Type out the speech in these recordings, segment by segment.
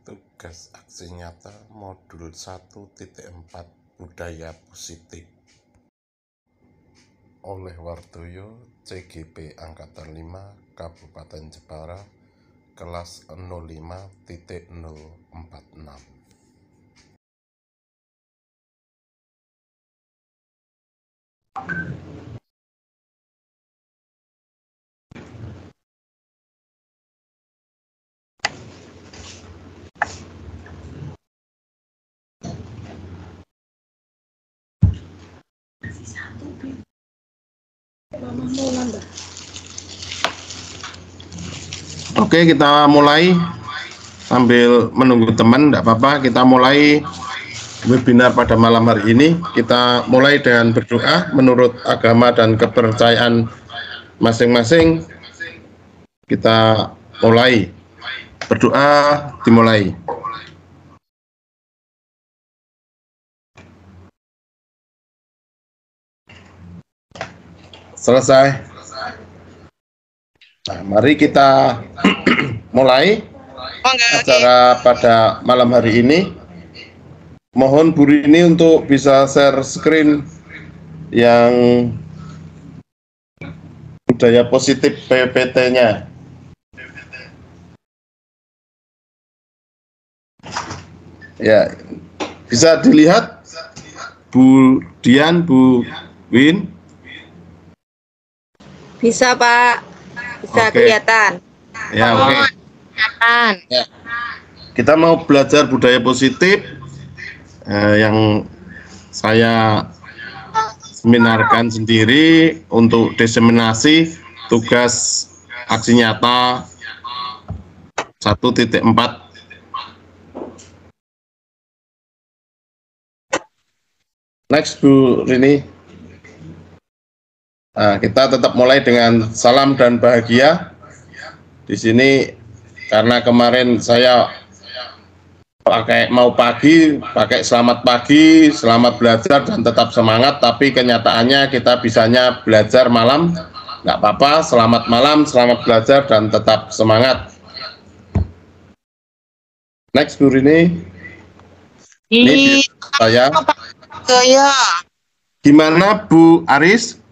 Tugas aksi nyata modul 1.4 Budaya Positif oleh Wardoyo, CGP Angkatan 5, Kabupaten Jepara, kelas 05.046. Oke, kita mulai sambil menunggu teman, tidak apa-apa. Kita mulai webinar pada malam hari ini. Kita mulai dengan berdoa menurut agama dan kepercayaan masing-masing. Kita mulai berdoa, dimulai. Selesai. Nah, mari kita mulai acara pada malam hari ini. Mohon Bu Rini untuk bisa share screen yang budaya positif PPT-nya. Ya, bisa dilihat Bu Dian, Bu Win? Bisa, Pak. Bisa kelihatan. Ya, oke. Ya. Kita mau belajar budaya positif yang saya seminarkan sendiri untuk diseminasi tugas aksi nyata 1.4. Next, Bu Rini. Nah, kita tetap mulai dengan salam dan bahagia. Di sini karena kemarin saya pakai selamat pagi, selamat belajar dan tetap semangat, tapi kenyataannya kita bisanya belajar malam. Nggak apa-apa, selamat malam, selamat belajar dan tetap semangat. Next, Bu Rini. Ini saya. Gimana Bu Aris?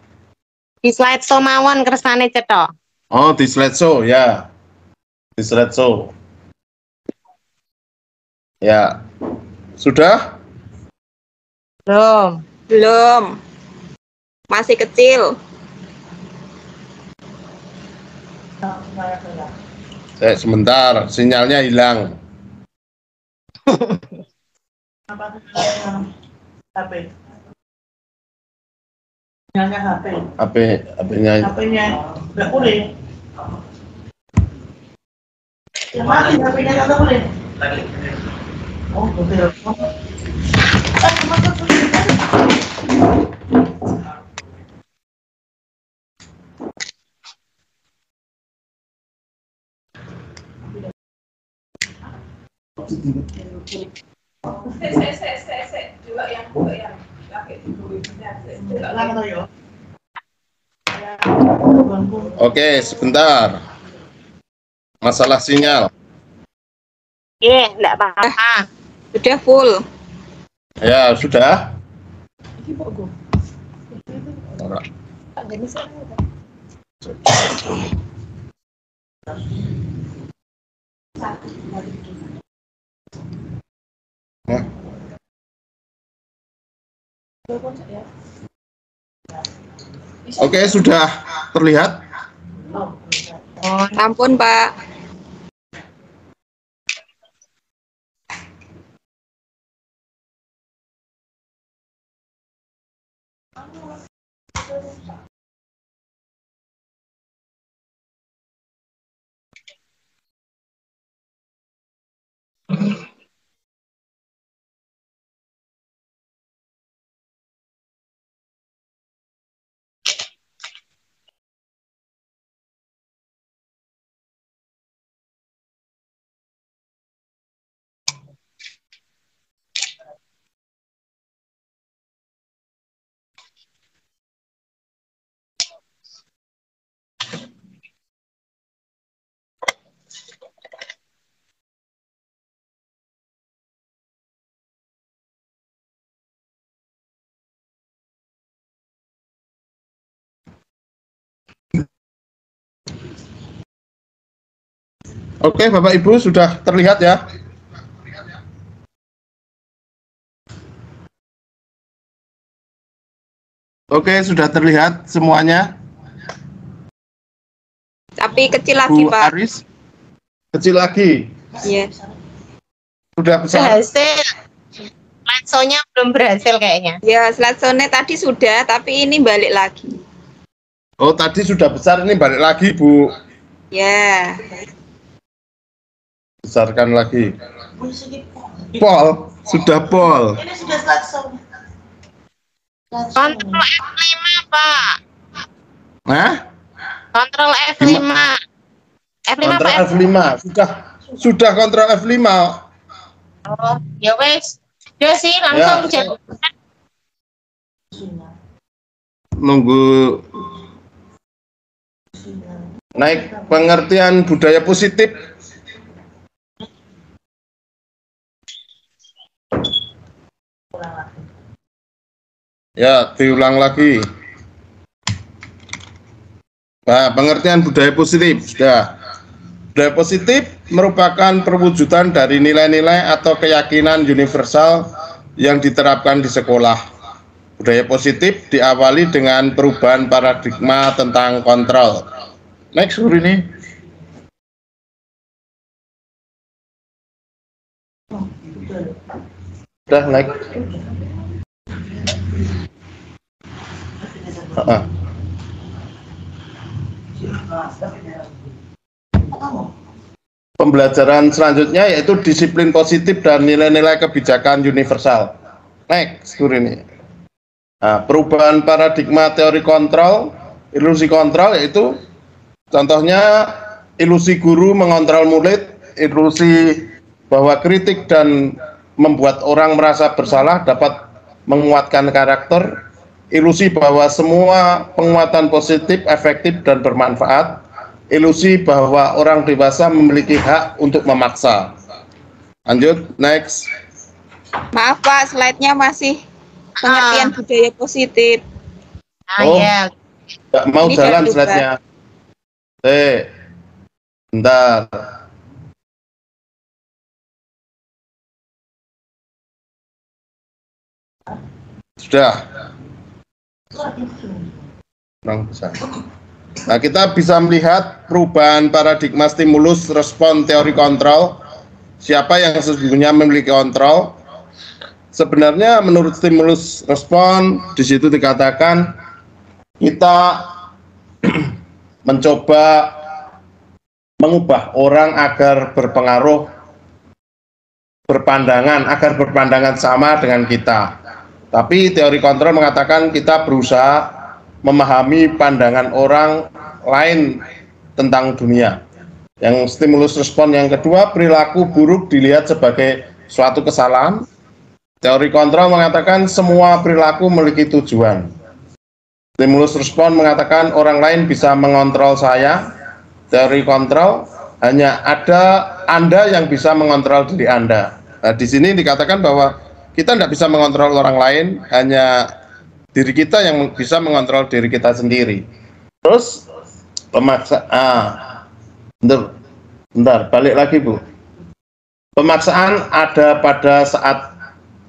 Di slide show mawon kersane cetok. Oh, di slideshow ya. Di slideshow. Ya. Sudah? Belum. Masih kecil. Sebentar, sinyalnya hilang. HP. Sinyalnya HP. HP-nya nggak boleh. Yang mati HP-nya nggak boleh. Oh, betul. Oke, sebentar. Masalah sinyal. Enggak apa-apa. Sudah full. Ya, sudah. Oke, sudah terlihat. Ampun, Pak. Oke, Bapak Ibu sudah terlihat ya? Oke, sudah terlihat semuanya. Tapi kecil lagi, Bu Pak. Aris, kecil lagi. Iya. Sudah besar. Berhasil. Slideshow-nya belum berhasil kayaknya. Ya, slideshow-nya tadi sudah, tapi ini balik lagi. Oh, tadi sudah besar, ini balik lagi, Bu. Ya. Besarkan lagi. Bu, sedikit. Pol, sudah pol. Ini sudah slideshow. Kontrol F5, Pak. Nah, Kontrol F5. F5 kontrol Pak. F5. Sudah kontrol F5. Oh, ya wes. Udah sih, langsung Ya. jadi. Nunggu naik pengertian budaya positif. Ya, diulang lagi. Nah, pengertian budaya positif sudah. Budaya positif merupakan perwujudan dari nilai-nilai atau keyakinan universal yang diterapkan di sekolah. Budaya positif diawali dengan perubahan paradigma tentang kontrol. Next, Bu ini. Udah, naik. Pembelajaran selanjutnya yaitu disiplin positif dan nilai-nilai kebijakan universal. Next, Bu ini. Nah, perubahan paradigma teori kontrol, ilusi kontrol yaitu contohnya ilusi guru mengontrol murid, ilusi bahwa kritik dan membuat orang merasa bersalah dapat menguatkan karakter, ilusi bahwa semua penguatan positif, efektif, dan bermanfaat, ilusi bahwa orang dewasa memiliki hak untuk memaksa. Lanjut, next. Maaf, Pak, slide-nya masih pengertian budaya positif. Oh. Ya. Nggak mau Ini jalan udah slide-nya. Bentar. Sudah. Kurang besar. Nah, kita bisa melihat perubahan paradigma stimulus respon teori kontrol. Siapa yang sesungguhnya memiliki kontrol? Sebenarnya menurut stimulus respon di situ dikatakan kita mencoba mengubah orang agar berpengaruh agar berpandangan sama dengan kita. Tapi teori kontrol mengatakan kita berusaha memahami pandangan orang lain tentang dunia. Yang stimulus respon yang kedua, perilaku buruk dilihat sebagai suatu kesalahan. Teori kontrol mengatakan semua perilaku memiliki tujuan. Stimulus respon mengatakan orang lain bisa mengontrol saya. Teori kontrol hanya ada Anda yang bisa mengontrol diri Anda. Nah, di sini dikatakan bahwa kita tidak bisa mengontrol orang lain, hanya diri kita yang bisa mengontrol diri kita sendiri. Terus bentar, balik lagi, Bu. Pemaksaan ada pada saat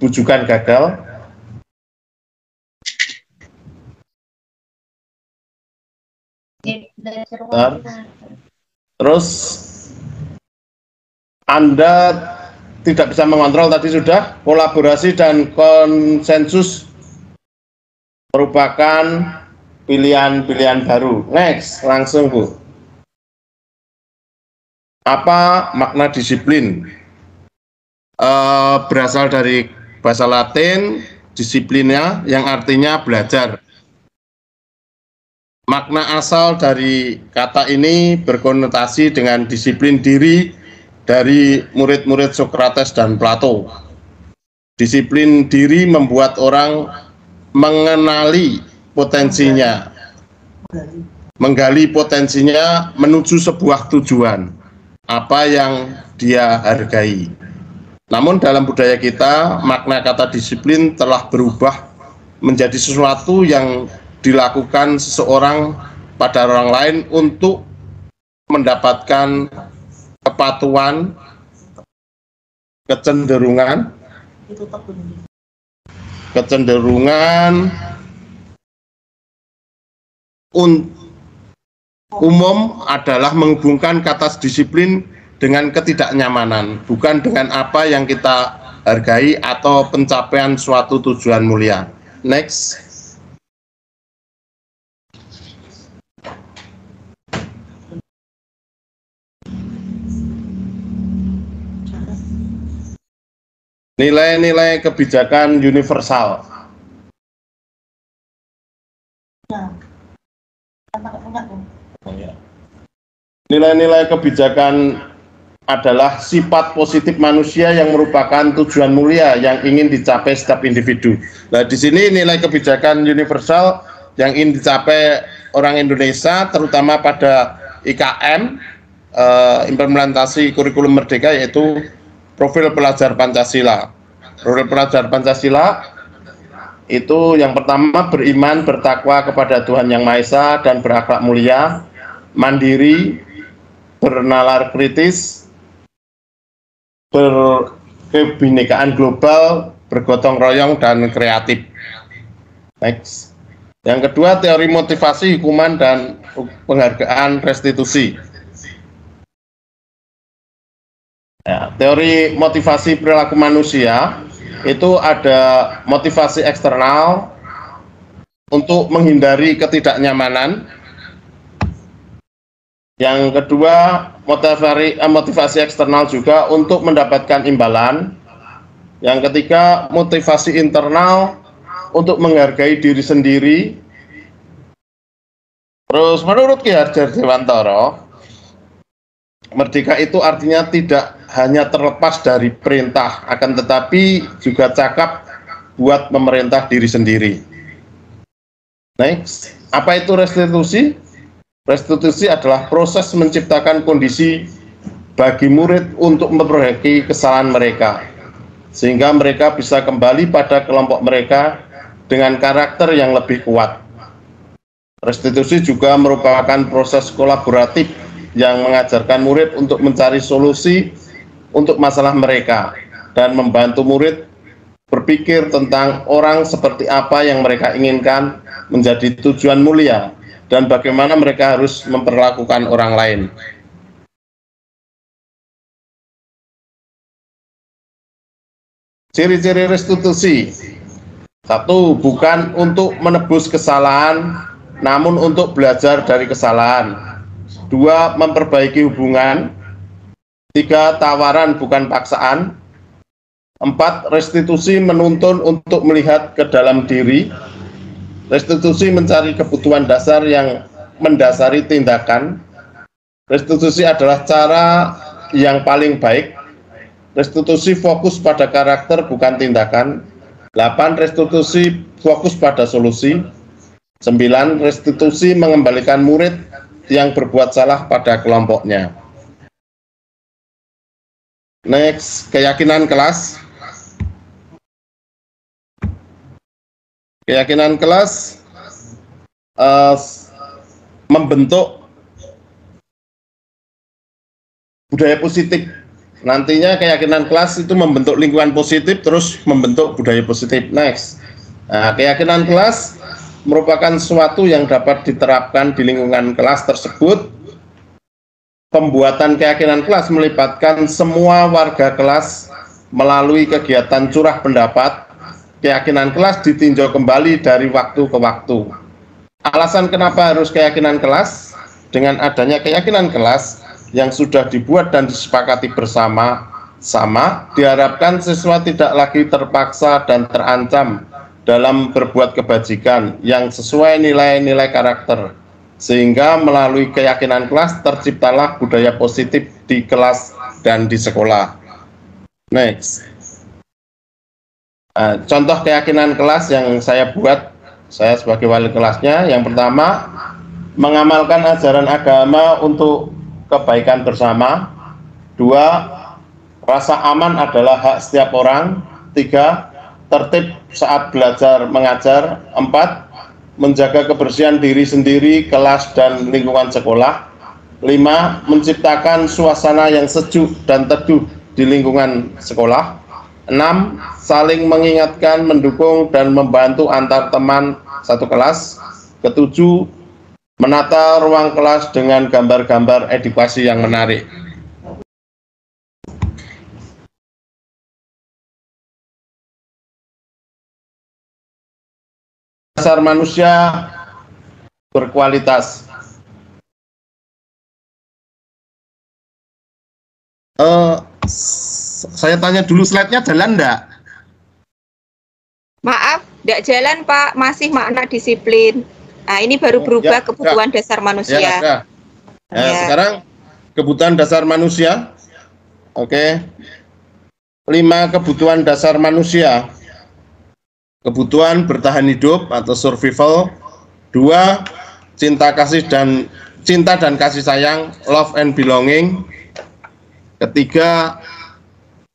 bujukan gagal. Bentar. Terus Anda tidak bisa mengontrol, tadi sudah. Kolaborasi dan konsensus merupakan pilihan-pilihan baru. Next, langsung, Bu. Apa makna disiplin? Berasal dari bahasa Latin, disiplinnya yang artinya belajar. Makna asal dari kata ini berkonotasi dengan disiplin diri dari murid-murid Sokrates dan Plato. Disiplin diri membuat orang mengenali potensinya, menggali potensinya menuju sebuah tujuan, apa yang dia hargai. Namun dalam budaya kita, makna kata disiplin telah berubah menjadi sesuatu yang dilakukan seseorang pada orang lain untuk mendapatkan kepatuhan, kecenderungan umum adalah menghubungkan kata disiplin dengan ketidaknyamanan, bukan dengan apa yang kita hargai atau pencapaian suatu tujuan mulia. Next. Nilai-nilai kebijakan universal. Nilai-nilai kebijakan adalah sifat positif manusia yang merupakan tujuan mulia yang ingin dicapai setiap individu. Nah, di sini nilai kebijakan universal yang ingin dicapai orang Indonesia, terutama pada IKM, implementasi kurikulum merdeka, yaitu profil pelajar Pancasila. Profil pelajar Pancasila itu yang pertama beriman, bertakwa kepada Tuhan Yang Maha Esa dan berakhlak mulia, mandiri, bernalar kritis, berkebinekaan global, bergotong royong, dan kreatif. Next. Yang kedua, teori motivasi, hukuman, dan penghargaan restitusi. Ya, teori motivasi perilaku manusia itu ada motivasi eksternal untuk menghindari ketidaknyamanan. Yang kedua, motivasi eksternal juga untuk mendapatkan imbalan. Yang ketiga, motivasi internal untuk menghargai diri sendiri. Terus menurut Ki Hardjar Dewantara, merdeka itu artinya tidak hanya terlepas dari perintah, akan tetapi juga cakap buat memerintah diri sendiri. Next, apa itu restitusi? Restitusi adalah proses menciptakan kondisi bagi murid untuk memperbaiki kesalahan mereka, sehingga mereka bisa kembali pada kelompok mereka dengan karakter yang lebih kuat. Restitusi juga merupakan proses kolaboratif yang mengajarkan murid untuk mencari solusi untuk masalah mereka dan membantu murid berpikir tentang orang seperti apa yang mereka inginkan menjadi tujuan mulia dan bagaimana mereka harus memperlakukan orang lain. Ciri-ciri restitusi. 1. Bukan untuk menebus kesalahan, namun untuk belajar dari kesalahan. 2. Memperbaiki hubungan. 3. Tawaran bukan paksaan. 4. Restitusi menuntun untuk melihat ke dalam diri. Restitusi mencari kebutuhan dasar yang mendasari tindakan. Restitusi adalah cara yang paling baik. Restitusi fokus pada karakter bukan tindakan. 8. Restitusi fokus pada solusi. 9. Restitusi mengembalikan murid yang berbuat salah pada kelompoknya. Next, keyakinan kelas. Keyakinan kelas membentuk budaya positif. Nantinya keyakinan kelas itu membentuk lingkungan positif, terus membentuk budaya positif. Next, nah, keyakinan kelas merupakan sesuatu yang dapat diterapkan di lingkungan kelas tersebut. Pembuatan keyakinan kelas melibatkan semua warga kelas melalui kegiatan curah pendapat. Keyakinan kelas ditinjau kembali dari waktu ke waktu. Alasan kenapa harus keyakinan kelas? Dengan adanya keyakinan kelas yang sudah dibuat dan disepakati bersama-sama, diharapkan siswa tidak lagi terpaksa dan terancam dalam berbuat kebajikan yang sesuai nilai-nilai karakter, sehingga melalui keyakinan kelas terciptalah budaya positif di kelas dan di sekolah. Next. Contoh keyakinan kelas yang saya buat, saya sebagai wali kelasnya, yang pertama, mengamalkan ajaran agama untuk kebaikan bersama. 2. Rasa aman adalah hak setiap orang. 3. Tertib saat belajar mengajar. 4. Menjaga kebersihan diri sendiri, kelas, dan lingkungan sekolah. 5. Menciptakan suasana yang sejuk dan teduh di lingkungan sekolah. 6. Saling mengingatkan, mendukung, dan membantu antar teman satu kelas. Ketujuh, menata ruang kelas dengan gambar-gambar edukasi yang menarik. Dasar manusia berkualitas. Saya tanya dulu, slide-nya jalan enggak? Maaf, tidak jalan Pak, masih makna disiplin. Nah, ini baru berubah kebutuhan dasar manusia. Ya. Sekarang kebutuhan dasar manusia. Oke. 5 kebutuhan dasar manusia. Kebutuhan bertahan hidup atau survival. 2. Cinta dan kasih sayang, love and belonging. Ketiga,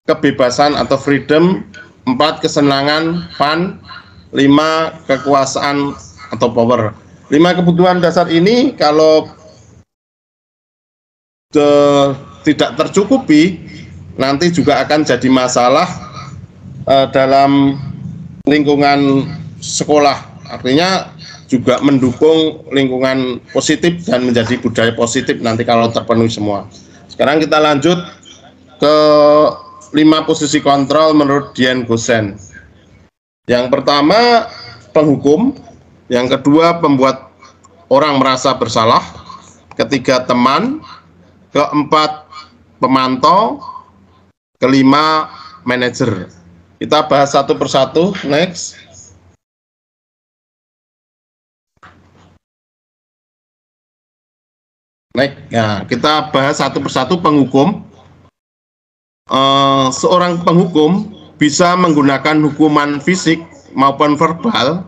kebebasan atau freedom. 4. Kesenangan, fun. 5. Kekuasaan atau power. 5 kebutuhan dasar ini kalau tidak tercukupi, nanti juga akan jadi masalah dalam lingkungan sekolah. Artinya juga mendukung lingkungan positif dan menjadi budaya positif nanti kalau terpenuhi semua. Sekarang kita lanjut ke 5 posisi kontrol menurut Dian Gosen. Yang pertama, penghukum. Yang kedua, pembuat orang merasa bersalah. Ketiga, teman. Keempat, pemantau. Kelima, manajer. Kita bahas satu persatu. Next. Nah, kita bahas satu persatu penghukum. Seorang penghukum bisa menggunakan hukuman fisik maupun verbal.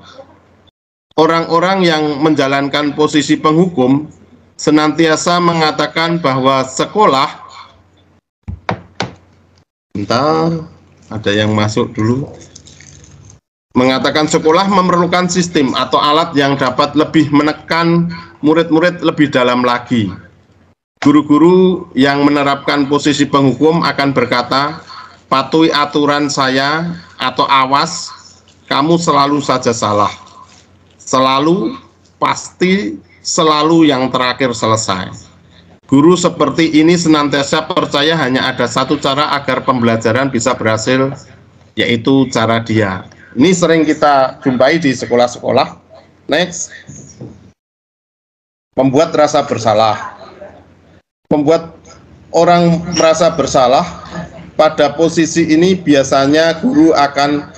Orang-orang yang menjalankan posisi penghukum senantiasa mengatakan bahwa sekolah, bentar, ada yang masuk dulu, mengatakan sekolah memerlukan sistem atau alat yang dapat lebih menekan murid-murid lebih dalam lagi. Guru-guru yang menerapkan posisi penghukum akan berkata, patuhi aturan saya, atau awas, kamu selalu saja salah. Selalu, pasti, selalu yang terakhir selesai. Guru seperti ini senantiasa percaya hanya ada satu cara agar pembelajaran bisa berhasil, yaitu cara dia. Ini sering kita jumpai di sekolah-sekolah. Next. Membuat rasa bersalah. Membuat orang merasa bersalah, pada posisi ini biasanya guru akan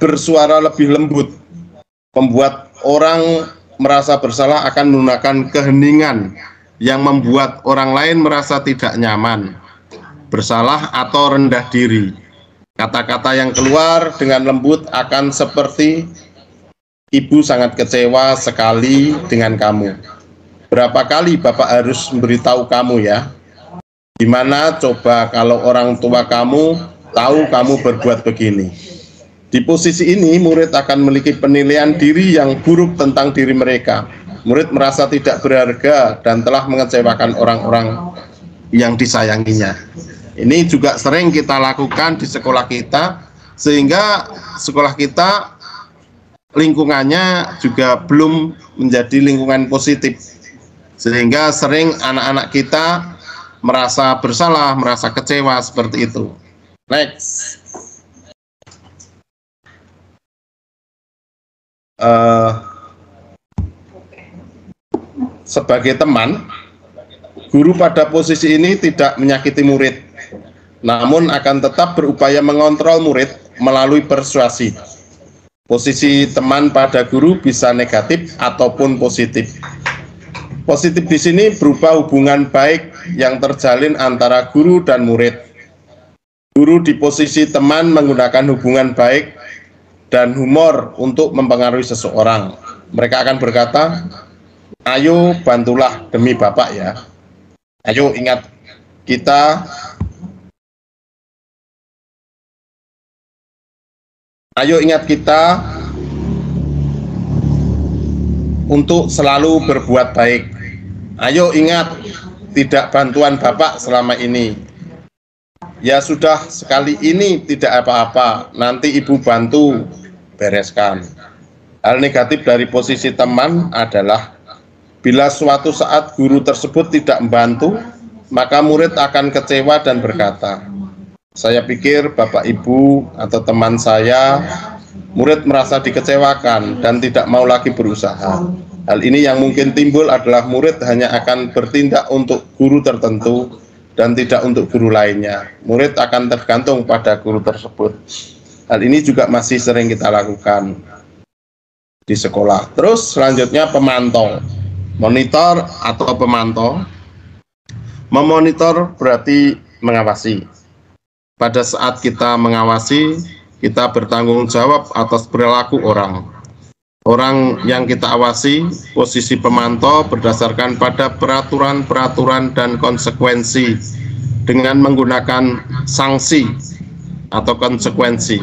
bersuara lebih lembut. Membuat orang merasa bersalah akan menggunakan keheningan yang membuat orang lain merasa tidak nyaman, bersalah atau rendah diri. Kata-kata yang keluar dengan lembut akan seperti, ibu sangat kecewa sekali dengan kamu. Berapa kali Bapak harus memberitahu kamu ya? Gimana coba kalau orang tua kamu tahu kamu berbuat begini? Di posisi ini, murid akan memiliki penilaian diri yang buruk tentang diri mereka. Murid merasa tidak berharga dan telah mengecewakan orang-orang yang disayanginya. Ini juga sering kita lakukan di sekolah kita, sehingga sekolah kita lingkungannya juga belum menjadi lingkungan positif. Sehingga sering anak-anak kita merasa bersalah, merasa kecewa seperti itu. Next. Sebagai teman, guru pada posisi ini tidak menyakiti murid, namun akan tetap berupaya mengontrol murid melalui persuasi. Posisi teman pada guru bisa negatif ataupun positif. Positif di sini berupa hubungan baik yang terjalin antara guru dan murid. Guru di posisi teman menggunakan hubungan baik dan humor untuk mempengaruhi seseorang. Mereka akan berkata, ayo bantulah demi Bapak ya. Ayo ingat kita, untuk selalu berbuat baik. Ayo ingat tidak bantuan Bapak selama ini. Ya sudah, sekali ini tidak apa-apa, nanti Ibu bantu bereskan. Hal negatif dari posisi teman adalah bila suatu saat guru tersebut tidak membantu, maka murid akan kecewa dan berkata, saya pikir Bapak Ibu atau teman saya, murid merasa dikecewakan dan tidak mau lagi berusaha. Hal ini yang mungkin timbul adalah murid hanya akan bertindak untuk guru tertentu dan tidak untuk guru lainnya. Murid akan tergantung pada guru tersebut. Hal ini juga masih sering kita lakukan di sekolah. Terus selanjutnya pemantau. Monitor atau pemantau. Memonitor berarti mengawasi. Pada saat kita mengawasi, kita bertanggung jawab atas perilaku orang. Orang yang kita awasi, posisi pemantau berdasarkan pada peraturan-peraturan dan konsekuensi dengan menggunakan sanksi atau konsekuensi.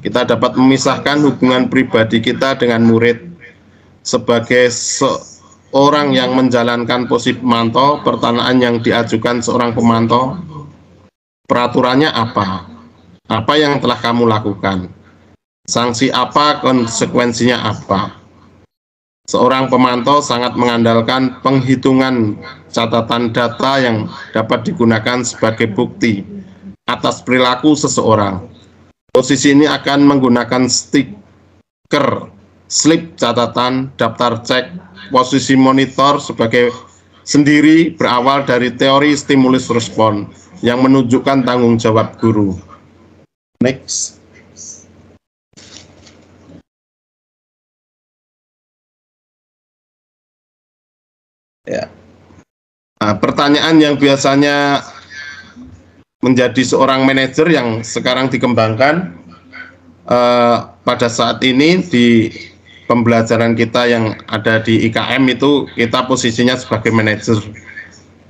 Kita dapat memisahkan hubungan pribadi kita dengan murid. Sebagai seorang yang menjalankan posisi pemantau, pertanyaan yang diajukan seorang pemantau, peraturannya apa? Apa yang telah kamu lakukan? Sanksi apa, konsekuensinya apa? Seorang pemantau sangat mengandalkan penghitungan catatan data yang dapat digunakan sebagai bukti atas perilaku seseorang. Posisi ini akan menggunakan stiker, slip catatan, daftar cek, posisi monitor sebagai sendiri berawal dari teori stimulus respon yang menunjukkan tanggung jawab guru. Next. Ya. Nah, pertanyaan yang biasanya menjadi seorang manajer yang sekarang dikembangkan pada saat ini di pembelajaran kita yang ada di IKM itu kita posisinya sebagai manajer.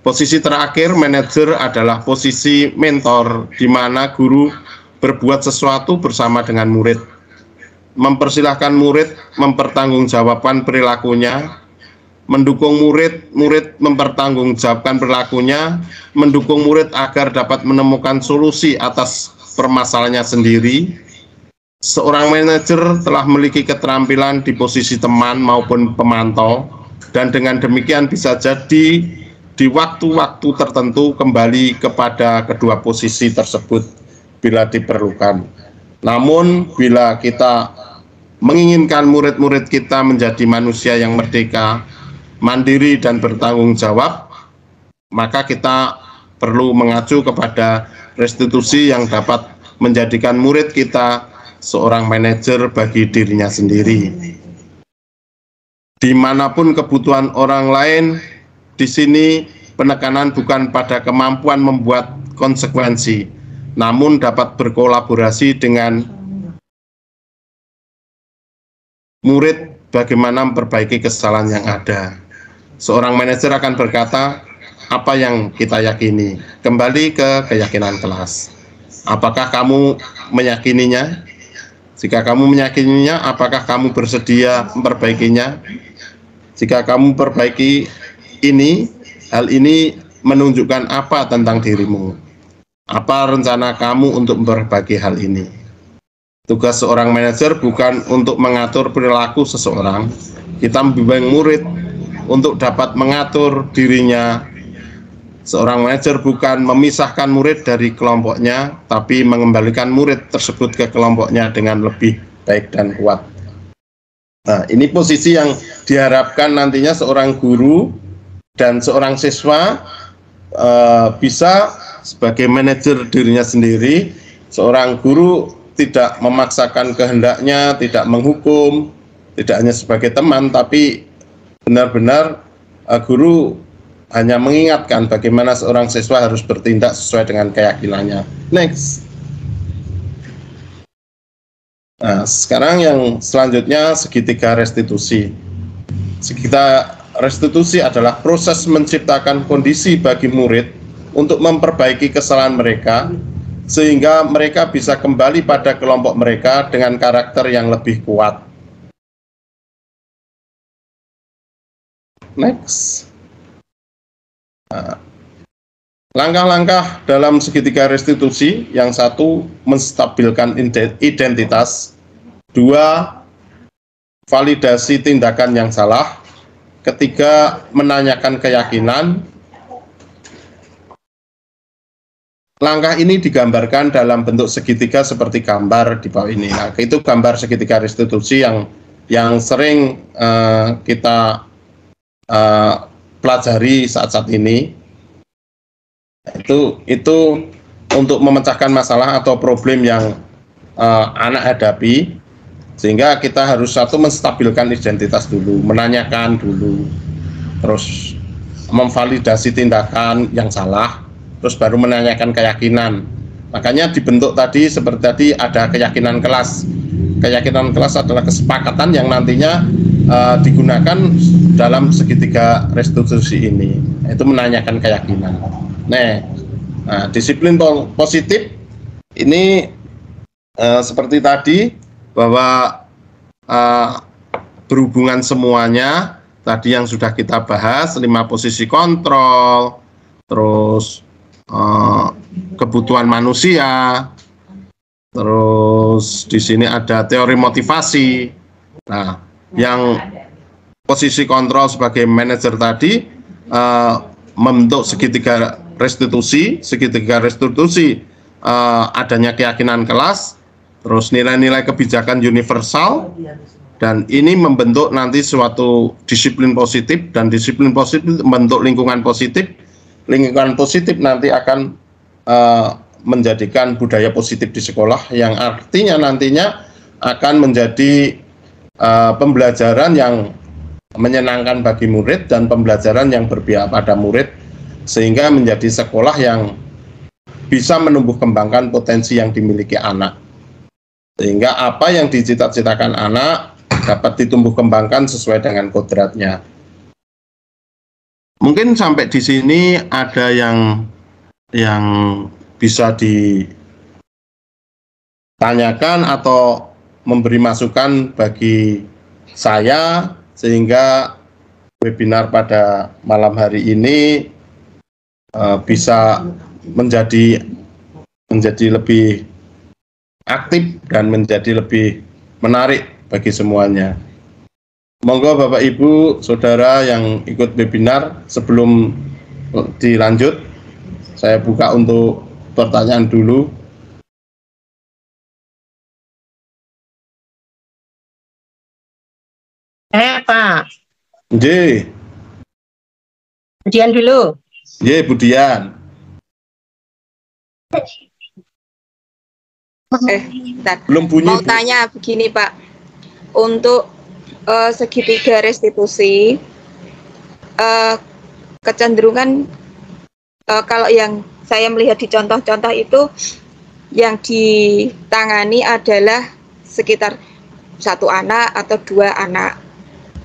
Posisi terakhir manajer adalah posisi mentor di mana guru berbuat sesuatu bersama dengan murid, mempersilahkan murid mempertanggungjawabkan perilakunya, mendukung murid mempertanggungjawabkan perilakunya, mendukung murid agar dapat menemukan solusi atas permasalahannya sendiri. Seorang manajer telah memiliki keterampilan di posisi teman maupun pemantau, dan dengan demikian bisa jadi di waktu-waktu tertentu kembali kepada kedua posisi tersebut bila diperlukan. Namun bila kita menginginkan murid-murid kita menjadi manusia yang merdeka, mandiri dan bertanggung jawab, maka kita perlu mengacu kepada restitusi yang dapat menjadikan murid kita seorang manajer bagi dirinya sendiri. Dimanapun kebutuhan orang lain, di sini penekanan bukan pada kemampuan membuat konsekuensi, namun dapat berkolaborasi dengan murid bagaimana memperbaiki kesalahan yang ada. Seorang manajer akan berkata, apa yang kita yakini? Kembali ke keyakinan kelas. Apakah kamu meyakininya? Jika kamu meyakininya, apakah kamu bersedia memperbaikinya? Jika kamu perbaiki ini, hal ini menunjukkan apa tentang dirimu? Apa rencana kamu untuk memperbaiki hal ini? Tugas seorang manajer bukan untuk mengatur perilaku seseorang. Kita membimbing murid untuk dapat mengatur dirinya. Seorang manajer bukan memisahkan murid dari kelompoknya, tapi mengembalikan murid tersebut ke kelompoknya dengan lebih baik dan kuat. Nah, ini posisi yang diharapkan nantinya seorang guru dan seorang siswa bisa sebagai manajer dirinya sendiri. Seorang guru tidak memaksakan kehendaknya, tidak menghukum, tidak hanya sebagai teman, tapi benar-benar guru hanya mengingatkan bagaimana seorang siswa harus bertindak sesuai dengan keyakinannya. Next. Nah, sekarang yang selanjutnya segitiga restitusi. Segitiga restitusi adalah proses menciptakan kondisi bagi murid untuk memperbaiki kesalahan mereka, sehingga mereka bisa kembali pada kelompok mereka dengan karakter yang lebih kuat. Next. Langkah-langkah dalam segitiga restitusi, yang satu menstabilkan identitas, dua validasi tindakan yang salah, ketiga menanyakan keyakinan. Langkah ini digambarkan dalam bentuk segitiga seperti gambar di bawah ini. Nah, itu gambar segitiga restitusi yang sering kita pelajari saat-saat ini. Itu untuk memecahkan masalah atau problem yang anak hadapi, sehingga kita harus satu menstabilkan identitas dulu, menanyakan dulu, terus memvalidasi tindakan yang salah, terus baru menanyakan keyakinan. Makanya dibentuk tadi seperti tadi ada keyakinan kelas. Keyakinan kelas adalah kesepakatan yang nantinya digunakan dalam segitiga restitusi ini. Itu menanyakan keyakinan. Nah, disiplin positif ini seperti tadi bahwa berhubungan semuanya tadi yang sudah kita bahas, 5 posisi kontrol, terus kebutuhan manusia, terus di sini ada teori motivasi. Nah, yang posisi kontrol sebagai manajer tadi membentuk segitiga restitusi adanya keyakinan kelas, terus nilai-nilai kebijakan universal, dan ini membentuk nanti suatu disiplin positif, dan disiplin positif membentuk lingkungan positif. Lingkungan positif nanti akan menjadikan budaya positif di sekolah, yang artinya nantinya akan menjadi pembelajaran yang menyenangkan bagi murid dan pembelajaran yang berpihak pada murid, sehingga menjadi sekolah yang bisa menumbuh kembangkan potensi yang dimiliki anak, sehingga apa yang dicita-citakan anak dapat ditumbuh kembangkan sesuai dengan kodratnya. Mungkin sampai di sini ada yang bisa ditanyakan atau memberi masukan bagi saya, sehingga webinar pada malam hari ini bisa menjadi lebih aktif dan menjadi lebih menarik bagi semuanya. Monggo Bapak Ibu, Saudara yang ikut webinar, sebelum dilanjut, saya buka untuk pertanyaan dulu. Pak. Nggih. Budian dulu. Nggih, Budian. Belum bunyi. Mau tanya begini Pak, untuk segitiga restitusi, kecenderungan kalau yang saya melihat di contoh-contoh itu yang ditangani adalah sekitar 1 anak atau 2 anak.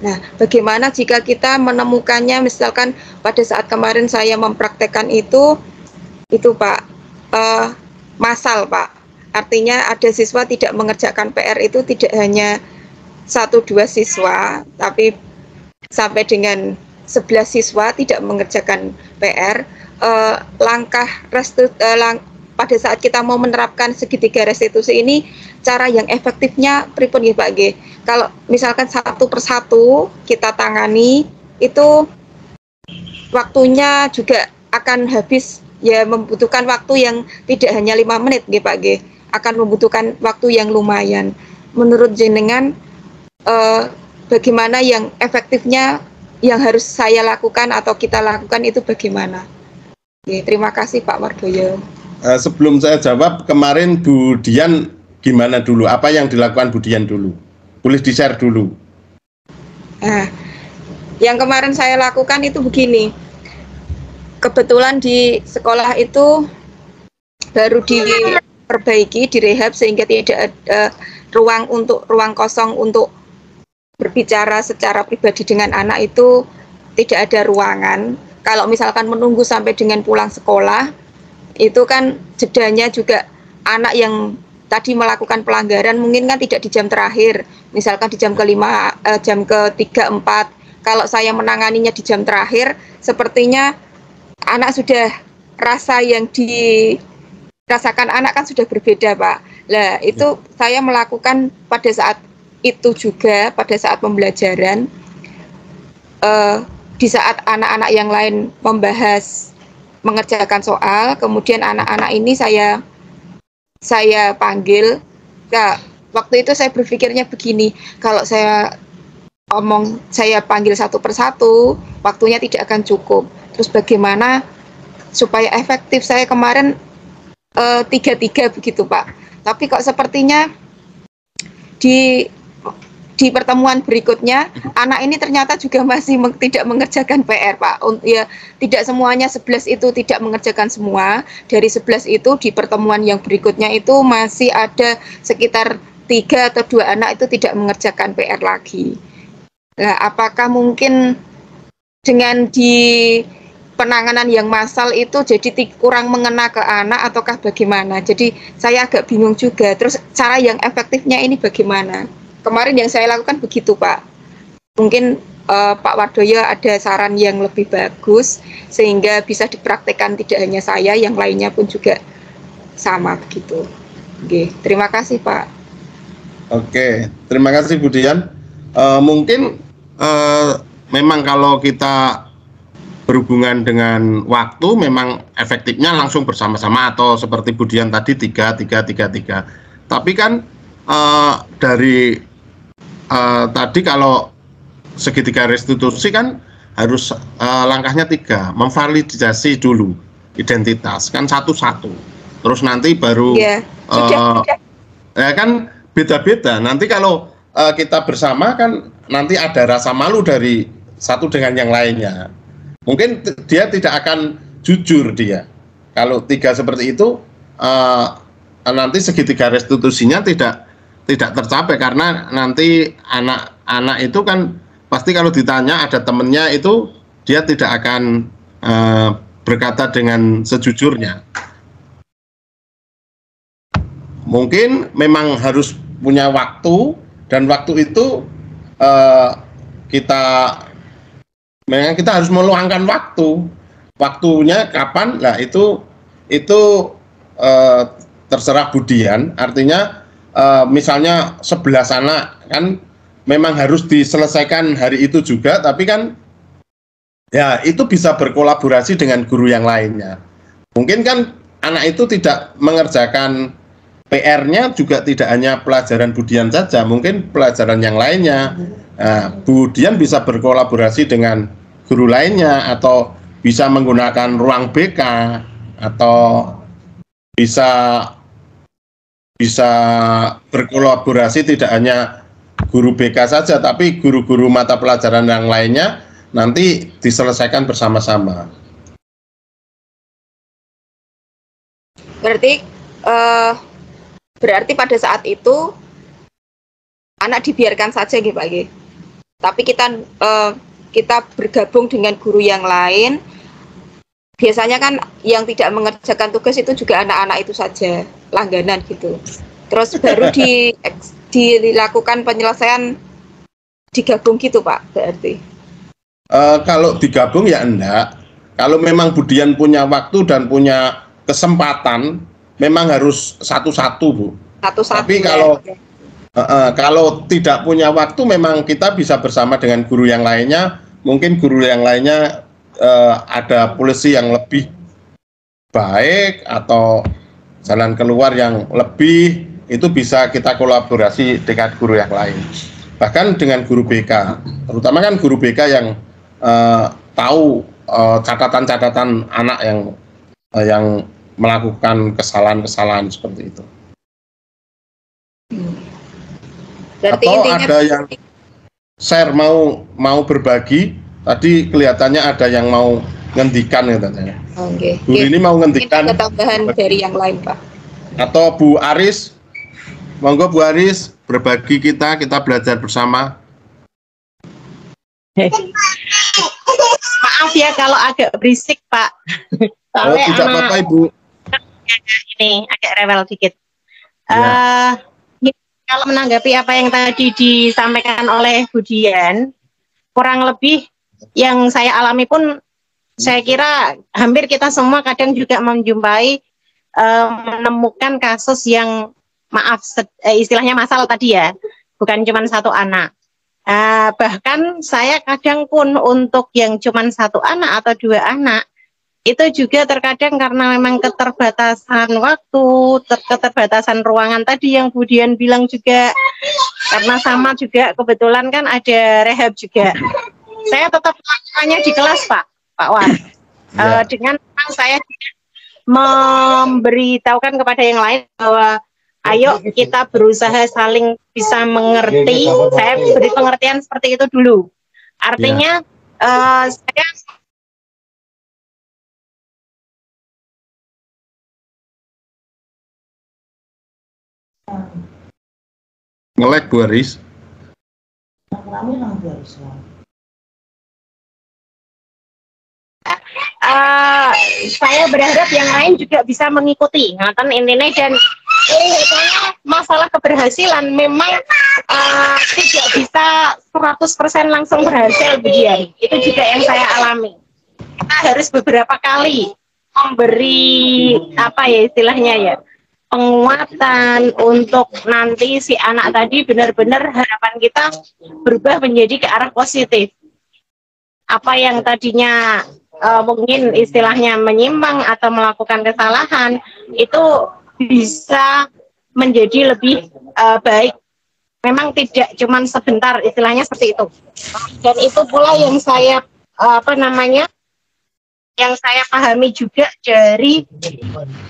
Nah, bagaimana jika kita menemukannya, misalkan pada saat kemarin saya mempraktekkan itu Pak, massal Pak, artinya ada siswa tidak mengerjakan PR itu tidak hanya 1-2 siswa, tapi sampai dengan 11 siswa tidak mengerjakan PR. Langkah pada saat kita mau menerapkan segitiga restitusi ini, cara yang efektifnya pripun nggih Pak nggih? Kalau misalkan satu persatu kita tangani, itu waktunya juga akan habis, ya membutuhkan waktu yang tidak hanya 5 menit nggih Pak nggih, akan membutuhkan waktu yang lumayan. Menurut jenengan bagaimana yang efektifnya yang harus saya lakukan atau kita lakukan itu bagaimana? Oke, terima kasih Pak Wardoyo. Sebelum saya jawab, kemarin Bu Dian gimana dulu? Apa yang dilakukan Bu Dian dulu? Boleh di-share dulu. Nah, yang kemarin saya lakukan itu begini. Kebetulan di sekolah itu baru diperbaiki, direhab, sehingga tidak ada ruang kosong untuk berbicara secara pribadi dengan anak, itu tidak ada ruangan. Kalau misalkan menunggu sampai dengan pulang sekolah, itu kan jedanya juga anak yang tadi melakukan pelanggaran mungkin kan tidak di jam terakhir, misalkan di jam ke-5, jam ke-3, 4. Kalau saya menanganinya di jam terakhir, sepertinya anak sudah rasa yang dirasakan anak kan sudah berbeda, Pak. Lah, itu saya melakukan pada saat itu juga, pada saat pembelajaran, di saat anak-anak yang lain membahas, mengerjakan soal, kemudian anak-anak ini saya panggil. Nah, waktu itu saya berpikirnya begini, kalau saya panggil satu persatu, waktunya tidak akan cukup. Terus bagaimana supaya efektif? Saya kemarin 3-3 begitu, Pak. Tapi kok sepertinya di pertemuan berikutnya anak ini ternyata juga masih tidak mengerjakan PR, Pak. Ya, tidak semuanya 11 itu tidak mengerjakan semua. Dari 11 itu di pertemuan yang berikutnya itu masih ada sekitar 3 atau 2 anak itu tidak mengerjakan PR lagi. Nah, apakah mungkin dengan di penanganan yang massal itu jadi kurang mengena ke anak ataukah bagaimana? Jadi saya agak bingung juga. Terus cara yang efektifnya ini bagaimana? Kemarin yang saya lakukan begitu, Pak. Mungkin Pak Wardoyo ada saran yang lebih bagus sehingga bisa dipraktekkan tidak hanya saya, yang lainnya pun juga sama begitu. Oke, terima kasih, Pak. Oke, terima kasih Bu Dian. Mungkin memang kalau kita berhubungan dengan waktu memang efektifnya langsung bersama-sama atau seperti Bu Dian tadi 3-3-3-3. Tapi kan dari tadi kalau segitiga restitusi kan harus langkahnya 3, memvalidasi dulu identitas kan satu-satu, terus nanti baru ya kan beda-beda. Nanti kalau kita bersama kan nanti ada rasa malu dari satu dengan yang lainnya. Mungkin dia tidak akan jujur dia. Kalau 3 seperti itu nanti segitiga restitusinya tidak tercapai karena nanti anak-anak itu kan pasti kalau ditanya ada temennya itu dia tidak akan berkata dengan sejujurnya. Mungkin memang harus punya waktu dan waktu itu kita harus meluangkan waktu. Waktunya kapan? Nah itu terserah Bu Dian. Artinya misalnya 11 anak kan memang harus diselesaikan hari itu juga, tapi kan ya itu bisa berkolaborasi dengan guru yang lainnya. Mungkin kan anak itu tidak mengerjakan PR-nya juga tidak hanya pelajaran Bu Dian saja, mungkin pelajaran yang lainnya. Nah, Bu Dian bisa berkolaborasi dengan guru lainnya atau bisa menggunakan ruang BK atau bisa berkolaborasi tidak hanya guru BK saja, tapi guru-guru mata pelajaran yang lainnya nanti diselesaikan bersama-sama. Berarti pada saat itu anak dibiarkan saja gitu, Pak. Tapi kita bergabung dengan guru yang lain. Biasanya kan yang tidak mengerjakan tugas itu juga anak-anak itu saja, langganan gitu. Terus baru dilakukan penyelesaian digabung gitu, Pak, berarti. Kalau digabung ya enggak. Kalau memang Bu Dian punya waktu dan punya kesempatan, memang harus satu-satu, Bu. Satu-satu. Tapi kalau tidak punya waktu, memang kita bisa bersama dengan guru yang lainnya. Mungkin guru yang lainnya ada polisi yang lebih baik atau jalan keluar yang lebih, itu bisa kita kolaborasi dengan guru yang lain. Bahkan dengan guru BK, terutama kan guru BK yang tahu catatan-catatan anak yang melakukan kesalahan-kesalahan seperti itu. Berarti atau ada yang share mau berbagi. Tadi kelihatannya ada yang mau ngendikan katanya. Oke. Bu ini mau ngendikan. Ini tambahan dari yang lain, Pak. Atau Bu Aris, monggo Bu Aris berbagi kita belajar bersama. Maaf ya kalau agak berisik, Pak. Soalnya tidak apa-apa, Ibu. Ini agak rewel dikit. Ya. Kalau menanggapi apa yang tadi disampaikan oleh Bu Dian, kurang lebih yang saya alami pun saya kira hampir kita semua kadang juga menjumpai menemukan kasus yang istilahnya masalah tadi ya, bukan cuma satu anak. Bahkan saya kadang pun untuk yang cuma satu anak atau dua anak, itu juga terkadang karena memang keterbatasan waktu, keterbatasan ruangan tadi yang Bu Dian bilang juga, karena sama juga kebetulan kan ada rehab juga. Saya tetap melakukannya di kelas Pak War. Dengan saya memberitahukan kepada yang lain bahwa ayo kita berusaha saling bisa mengerti. Saya beri pengertian seperti itu dulu. Artinya saya nge-lag Bu Aris. Saya berharap yang lain juga bisa mengikuti ngaten intinya, dan masalah keberhasilan memang tidak bisa 100% langsung berhasil begini. Itu juga yang saya alami. Kita harus beberapa kali memberi apa ya istilahnya ya, penguatan untuk nanti si anak tadi benar-benar harapan kita berubah menjadi ke arah positif. Apa yang tadinya mungkin istilahnya menyimpang atau melakukan kesalahan itu bisa menjadi lebih baik. Memang tidak cuma sebentar, istilahnya seperti itu. Dan itu pula yang saya yang saya pahami juga dari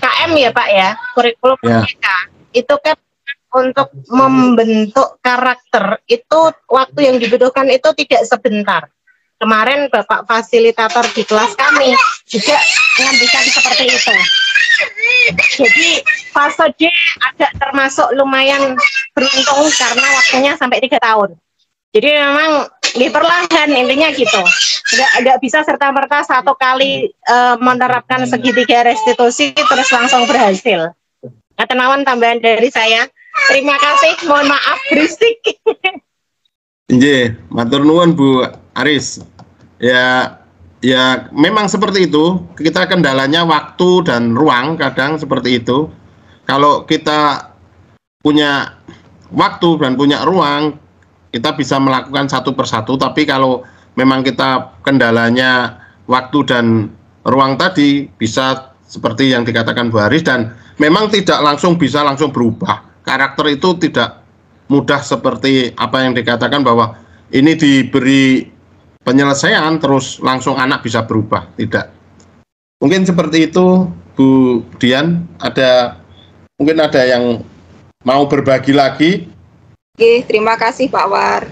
KM ya Pak ya, kurikulum merdeka. Itu kan untuk membentuk karakter itu waktu yang dibutuhkan itu tidak sebentar. Kemarin Bapak fasilitator di kelas kami juga menyampaikan seperti itu. Jadi fase D agak termasuk lumayan beruntung karena waktunya sampai 3 tahun. Jadi memang perlahan intinya gitu. Nggak bisa serta-merta satu kali menerapkan segitiga restitusi terus langsung berhasil. Ketenawan tambahan dari saya. Terima kasih, mohon maaf berisik. Nggih, matur nuwun Bu Aris. Ya memang seperti itu. Kita kendalanya waktu dan ruang kadang seperti itu. Kalau kita punya waktu dan punya ruang, kita bisa melakukan satu persatu. Tapi kalau memang kita kendalanya waktu dan ruang tadi, bisa seperti yang dikatakan Bu Aris, dan memang tidak langsung bisa langsung berubah. Karakter itu tidak mudah seperti apa yang dikatakan bahwa ini diberi penyelesaian terus langsung anak bisa berubah, tidak. Mungkin seperti itu Bu Dian, mungkin ada yang mau berbagi lagi. Oke, terima kasih Pak War.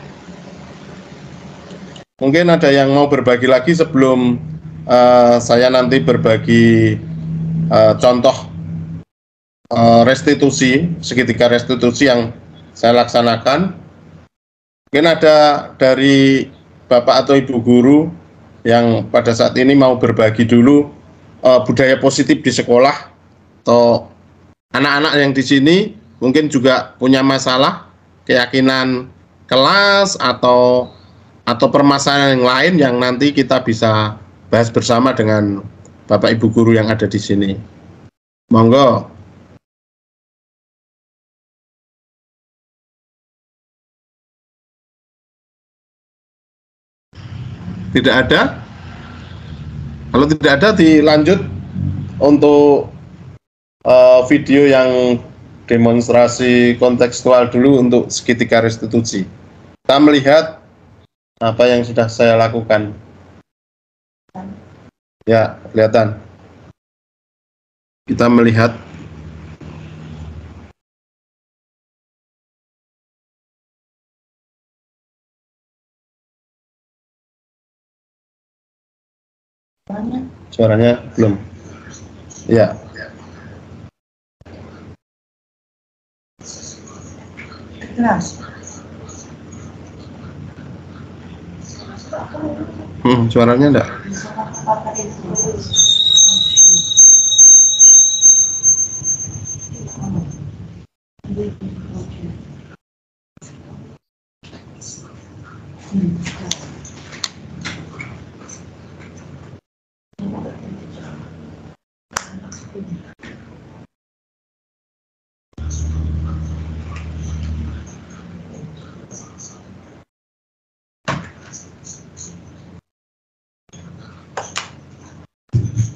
Mungkin ada yang mau berbagi lagi sebelum saya nanti berbagi contoh restitusi, segitiga restitusi yang saya laksanakan. Mungkin ada dari Bapak atau Ibu guru yang pada saat ini mau berbagi dulu budaya positif di sekolah, atau anak-anak yang di sini mungkin juga punya masalah, keyakinan kelas atau permasalahan yang lain yang nanti kita bisa bahas bersama dengan Bapak Ibu guru yang ada di sini. Monggo. Tidak ada? Kalau tidak ada, dilanjut untuk video yang demonstrasi kontekstual dulu untuk segitiga restitusi. Kita melihat apa yang sudah saya lakukan. Ya, kelihatan. Kita melihat. Suaranya belum. Ya. Suaranya enggak?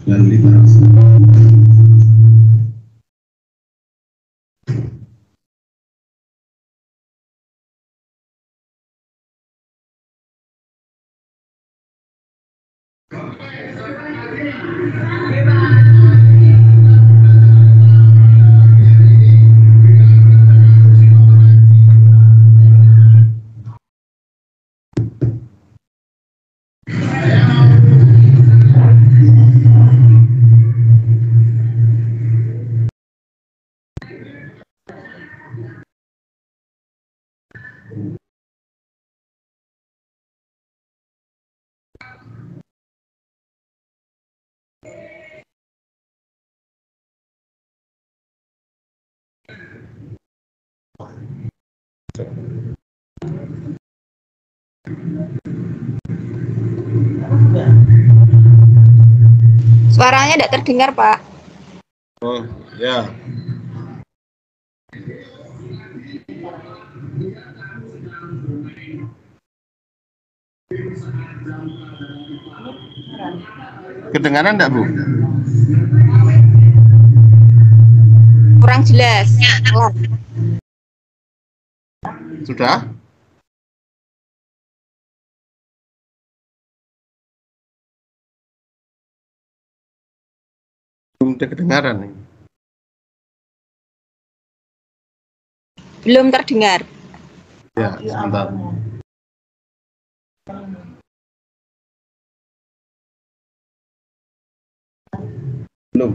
Dan literasi. Suaranya tidak terdengar, Pak. Oh, ya. Kedengaran enggak, Bu? Kurang jelas. Sudah? Belum kedengaran nih. Belum terdengar. Ya, sebentar. Belum.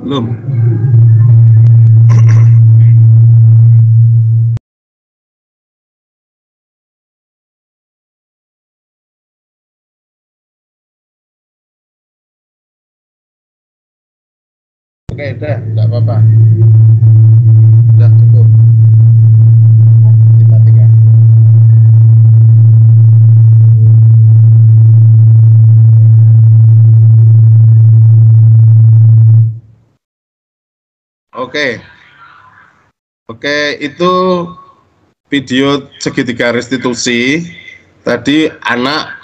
Belum. Oke, udah, enggak apa-apa. Udah cukup. Dimatikan. Oke, itu video segitiga restitusi. Tadi anak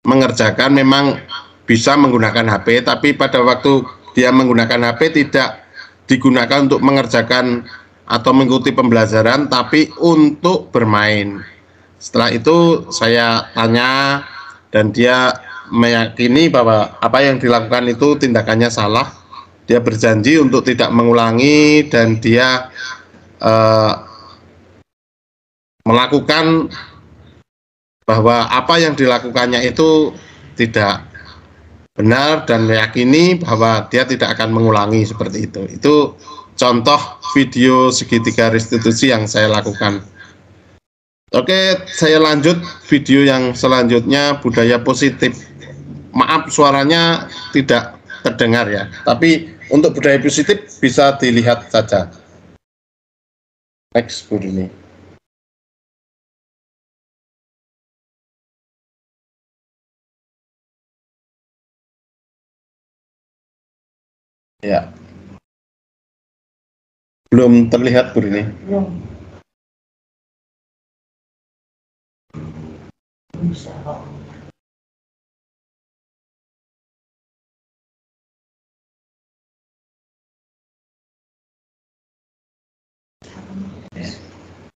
mengerjakan memang bisa menggunakan HP, tapi pada waktu dia menggunakan HP tidak digunakan untuk mengerjakan atau mengikuti pembelajaran, tapi untuk bermain. Setelah itu saya tanya dan dia meyakini bahwa apa yang dilakukan itu tindakannya salah. Dia berjanji untuk tidak mengulangi dan dia melakukan bahwa apa yang dilakukannya itu tidak benar dan meyakini bahwa dia tidak akan mengulangi seperti itu. Itu contoh video segitiga restitusi yang saya lakukan. Oke, saya lanjut video yang selanjutnya, budaya positif. maaf suaranya tidak terdengar ya, tapi untuk budaya positif bisa dilihat saja. Next, Bu Rini. Ya. Belum terlihat, Bu Rini. Belum. Bisa kok.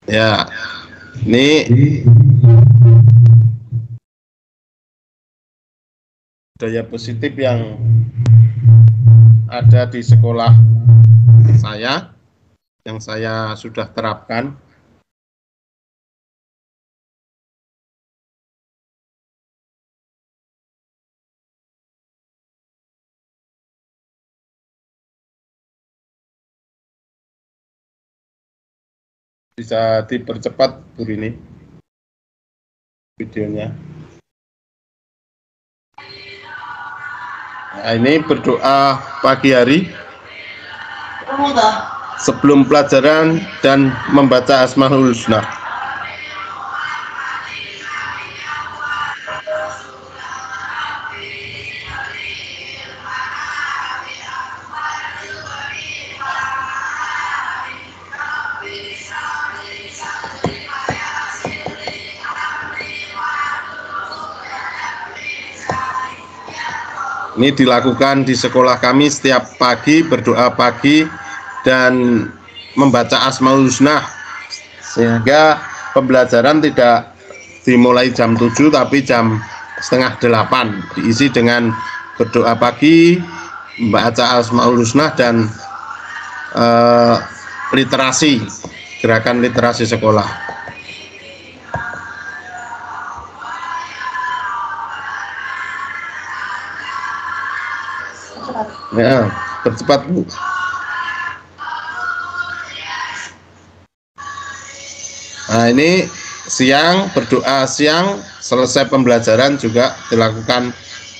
Ya, ini budaya positif yang ada di sekolah saya, yang saya sudah terapkan. Bisa dipercepat, Bu Rini, videonya. Nah, ini berdoa pagi hari sebelum pelajaran dan membaca Asmaul Husna. Ini dilakukan di sekolah kami setiap pagi, berdoa pagi dan membaca Asmaul Husna, sehingga pembelajaran tidak dimulai jam 7 tapi jam setengah 8, diisi dengan berdoa pagi, membaca Asmaul Husna dan literasi, gerakan literasi sekolah. Ya, percepat, Bu. Nah, ini siang, berdoa siang, selesai pembelajaran juga dilakukan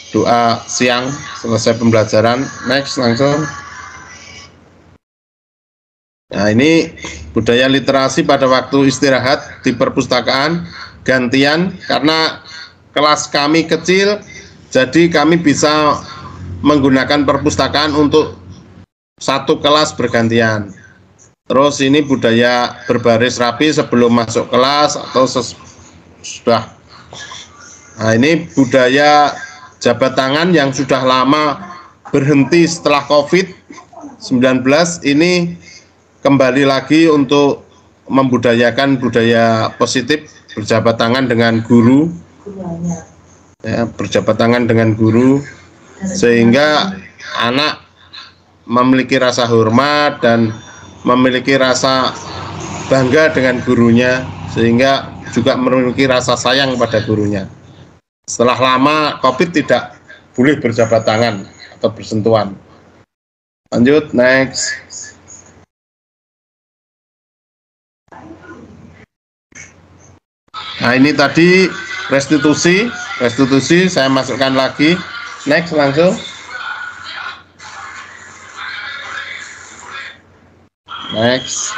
doa siang, selesai pembelajaran. Next, langsung. Nah, ini budaya literasi pada waktu istirahat di perpustakaan, gantian, karena kelas kami kecil, jadi kami bisa menggunakan perpustakaan untuk satu kelas bergantian. Terus ini budaya berbaris rapi sebelum masuk kelas atau sudah. Nah, ini budaya jabat tangan yang sudah lama berhenti setelah COVID-19, ini kembali lagi untuk membudayakan budaya positif, berjabat tangan dengan guru, ya, berjabat tangan dengan guru, sehingga anak memiliki rasa hormat dan memiliki rasa bangga dengan gurunya, sehingga juga memiliki rasa sayang pada gurunya. Setelah lama COVID tidak boleh berjabat tangan atau bersentuhan. Lanjut, next. Nah, ini tadi restitusi saya masukkan lagi. Next, langsung. Next.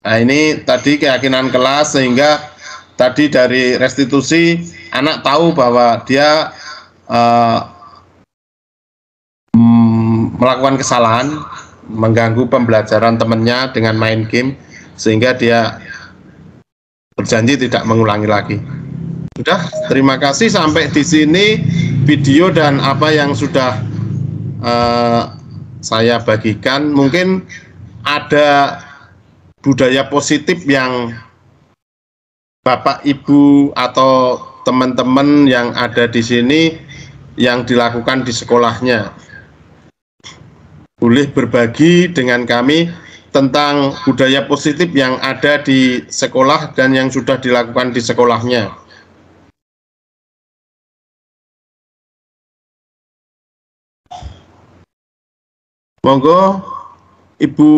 Nah, ini tadi keyakinan kelas, sehingga tadi dari restitusi anak tahu bahwa dia melakukan kesalahan, mengganggu pembelajaran temannya dengan main game, sehingga dia berjanji tidak mengulangi lagi. Sudah, terima kasih. Sampai di sini video dan apa yang sudah saya bagikan. Mungkin ada budaya positif yang Bapak, Ibu, atau teman-teman yang ada di sini yang dilakukan di sekolahnya. Boleh berbagi dengan kami tentang budaya positif yang ada di sekolah dan yang sudah dilakukan di sekolahnya. Monggo Ibu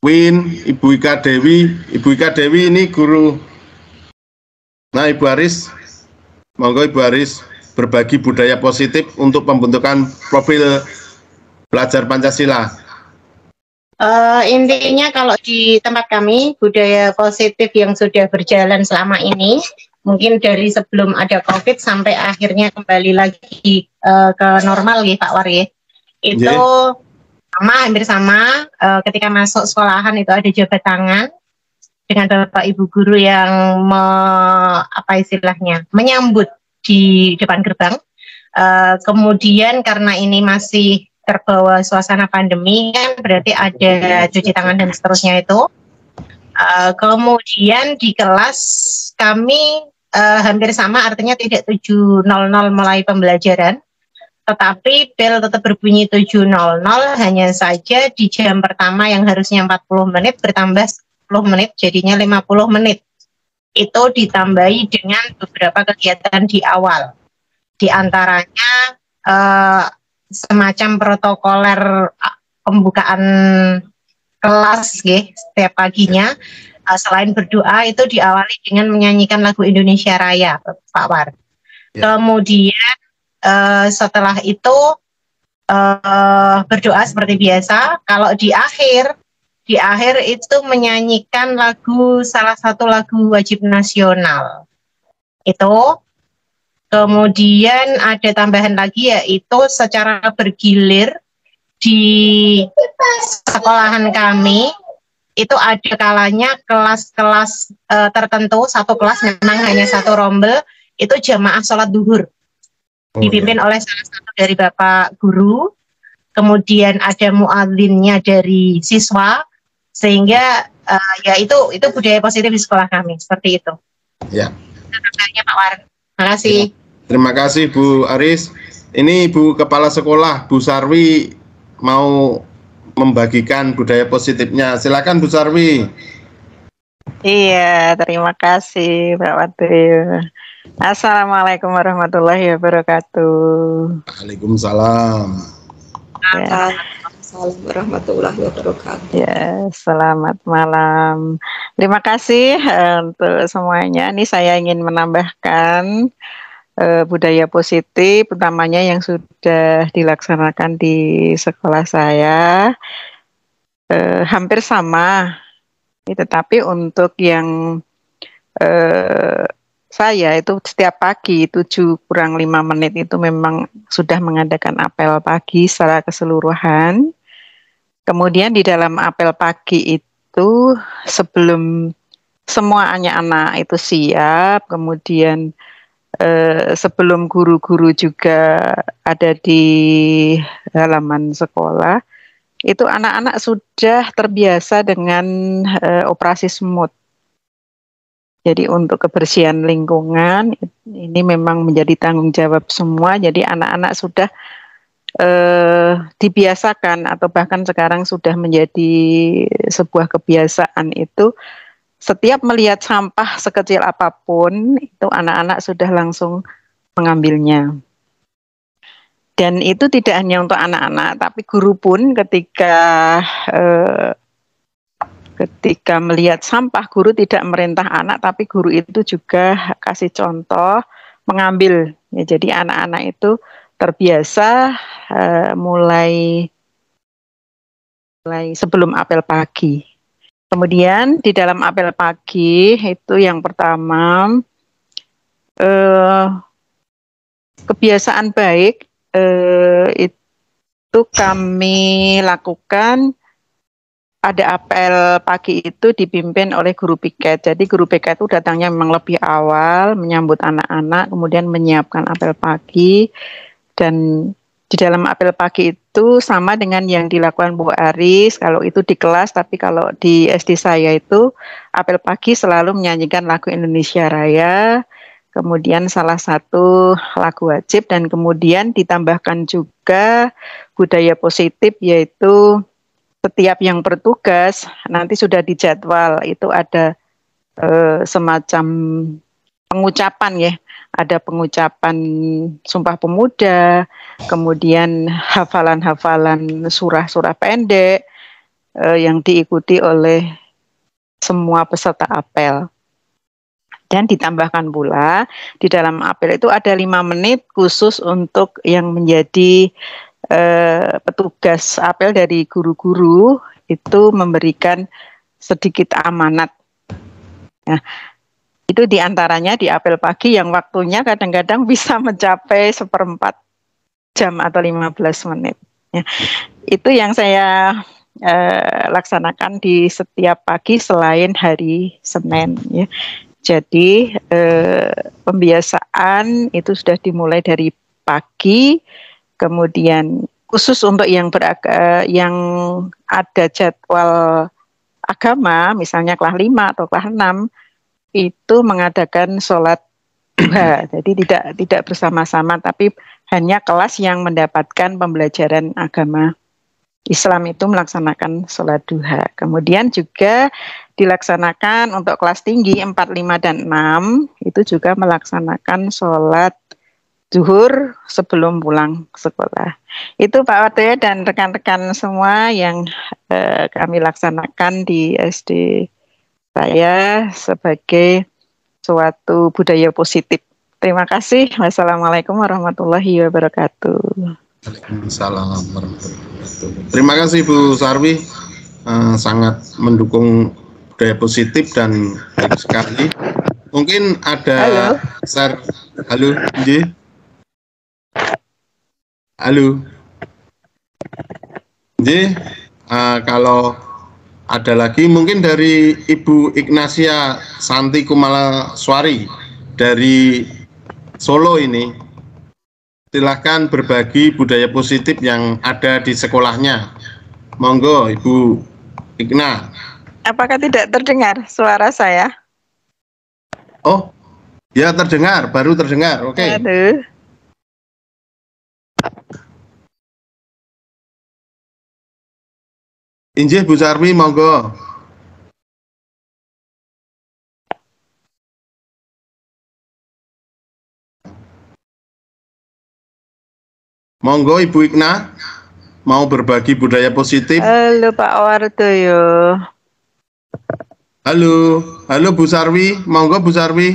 Win, Ibu Ika Dewi. Ibu Ika Dewi ini guru. Nah, Ibu Aris, monggo Ibu Aris berbagi budaya positif untuk pembentukan profil pelajar Pancasila. Intinya kalau di tempat kami, budaya positif yang sudah berjalan selama ini, mungkin dari sebelum ada COVID sampai akhirnya kembali lagi ke normal ya Pak War ya. Itu hampir sama, ketika masuk sekolahan itu ada jabat tangan dengan Bapak Ibu guru yang menyambut di depan gerbang. Kemudian karena ini masih terbawa suasana pandemi kan berarti ada cuci tangan dan seterusnya itu. Kemudian di kelas kami hampir sama, artinya tidak 7.00 mulai pembelajaran, tetapi bel tetap berbunyi 7.00, hanya saja di jam pertama yang harusnya 40 menit bertambah 10 menit jadinya 50 menit. Itu ditambahi dengan beberapa kegiatan di awal. Di antaranya semacam protokoler pembukaan kelas setiap paginya, selain berdoa itu diawali dengan menyanyikan lagu Indonesia Raya, Pak War. Kemudian setelah itu berdoa seperti biasa. Kalau di akhir itu menyanyikan salah satu lagu wajib nasional itu. Kemudian ada tambahan lagi, yaitu secara bergilir di sekolahan kami itu ada kalanya kelas-kelas tertentu, satu kelas memang hanya satu rombel, itu jamaah sholat duhur dipimpin oleh salah satu dari Bapak Guru, kemudian ada muadzinnya dari siswa, sehingga ya itu budaya positif di sekolah kami, seperti itu. Ya. Terima Pak War. Terima kasih. Terima kasih Bu Aris. Ini Ibu Kepala Sekolah, Bu Sarwi mau membagikan budaya positifnya. Silakan Bu Sarwi. Iya, terima kasih Pak Wadil. Assalamualaikum warahmatullahi wabarakatuh. Waalaikumsalam. Assalamualaikum warahmatullahi wabarakatuh. Ya, selamat malam. Terima kasih untuk semuanya. Ini saya ingin menambahkan budaya positif, utamanya yang sudah dilaksanakan di sekolah saya, hampir sama. Tetapi untuk yang saya itu setiap pagi 7 kurang 5 menit itu memang sudah mengadakan apel pagi secara keseluruhan. Kemudian di dalam apel pagi itu sebelum semua anak-anak itu siap, kemudian sebelum guru-guru juga ada di halaman sekolah, itu anak-anak sudah terbiasa dengan operasi semut. Jadi untuk kebersihan lingkungan ini memang menjadi tanggung jawab semua. Jadi anak-anak sudah dibiasakan atau bahkan sekarang sudah menjadi sebuah kebiasaan itu. Setiap melihat sampah sekecil apapun, itu anak-anak sudah langsung mengambilnya. Dan itu tidak hanya untuk anak-anak, tapi guru pun ketika melihat sampah, guru tidak merintah anak, tapi guru itu juga kasih contoh mengambil. Ya, jadi anak-anak itu terbiasa mulai sebelum apel pagi. Kemudian di dalam apel pagi itu yang pertama kebiasaan baik itu kami lakukan. Ada apel pagi itu dipimpin oleh guru piket. Jadi guru piket itu datangnya memang lebih awal menyambut anak-anak, kemudian menyiapkan apel pagi. Dan di dalam apel pagi itu sama dengan yang dilakukan Bu Aris, kalau itu di kelas, tapi kalau di SD saya itu apel pagi selalu menyanyikan lagu Indonesia Raya, kemudian salah satu lagu wajib, dan kemudian ditambahkan juga budaya positif, yaitu setiap yang bertugas nanti sudah dijadwal, itu ada semacam pengucapan ya. Ada pengucapan Sumpah Pemuda, kemudian hafalan-hafalan surah-surah pendek yang diikuti oleh semua peserta apel. Dan ditambahkan pula di dalam apel itu ada 5 menit khusus untuk yang menjadi petugas apel dari guru-guru itu memberikan sedikit amanat. Nah, itu diantaranya di apel pagi yang waktunya kadang-kadang bisa mencapai 1/4 jam atau 15 menit. Ya, itu yang saya laksanakan di setiap pagi selain hari Senin. Ya. Jadi pembiasaan itu sudah dimulai dari pagi, kemudian khusus untuk yang yang ada jadwal agama, misalnya kelas 5 atau kelas 6, itu mengadakan sholat duha. Jadi tidak bersama-sama, tapi hanya kelas yang mendapatkan pembelajaran agama Islam itu melaksanakan sholat duha. Kemudian juga dilaksanakan untuk kelas tinggi 4, 5, dan 6, itu juga melaksanakan sholat zuhur sebelum pulang sekolah. Itu Pak Wardoyo dan rekan-rekan semua yang kami laksanakan di SD saya sebagai suatu budaya positif. Terima kasih. Wassalamualaikum warahmatullahi wabarakatuh. Waalaikumsalam warahmatullahi wabarakatuh. Terima kasih Bu Sarwi, sangat mendukung budaya positif dan baik sekali. Mungkin ada halo, Nji. Halo, Nji. Kalau ada lagi mungkin dari Ibu Ignasia Santi Kumalaswari dari Solo ini, silahkan berbagi budaya positif yang ada di sekolahnya. Monggo Ibu Igna. Apakah tidak terdengar suara saya? Oh, ya terdengar, baru terdengar. Oke. Aduh. Injih Bu Sarwi, monggo. Monggo Ibu Igna, mau berbagi budaya positif. Halo Pak Wardoyo. Halo Bu Sarwi, monggo Bu Sarwi.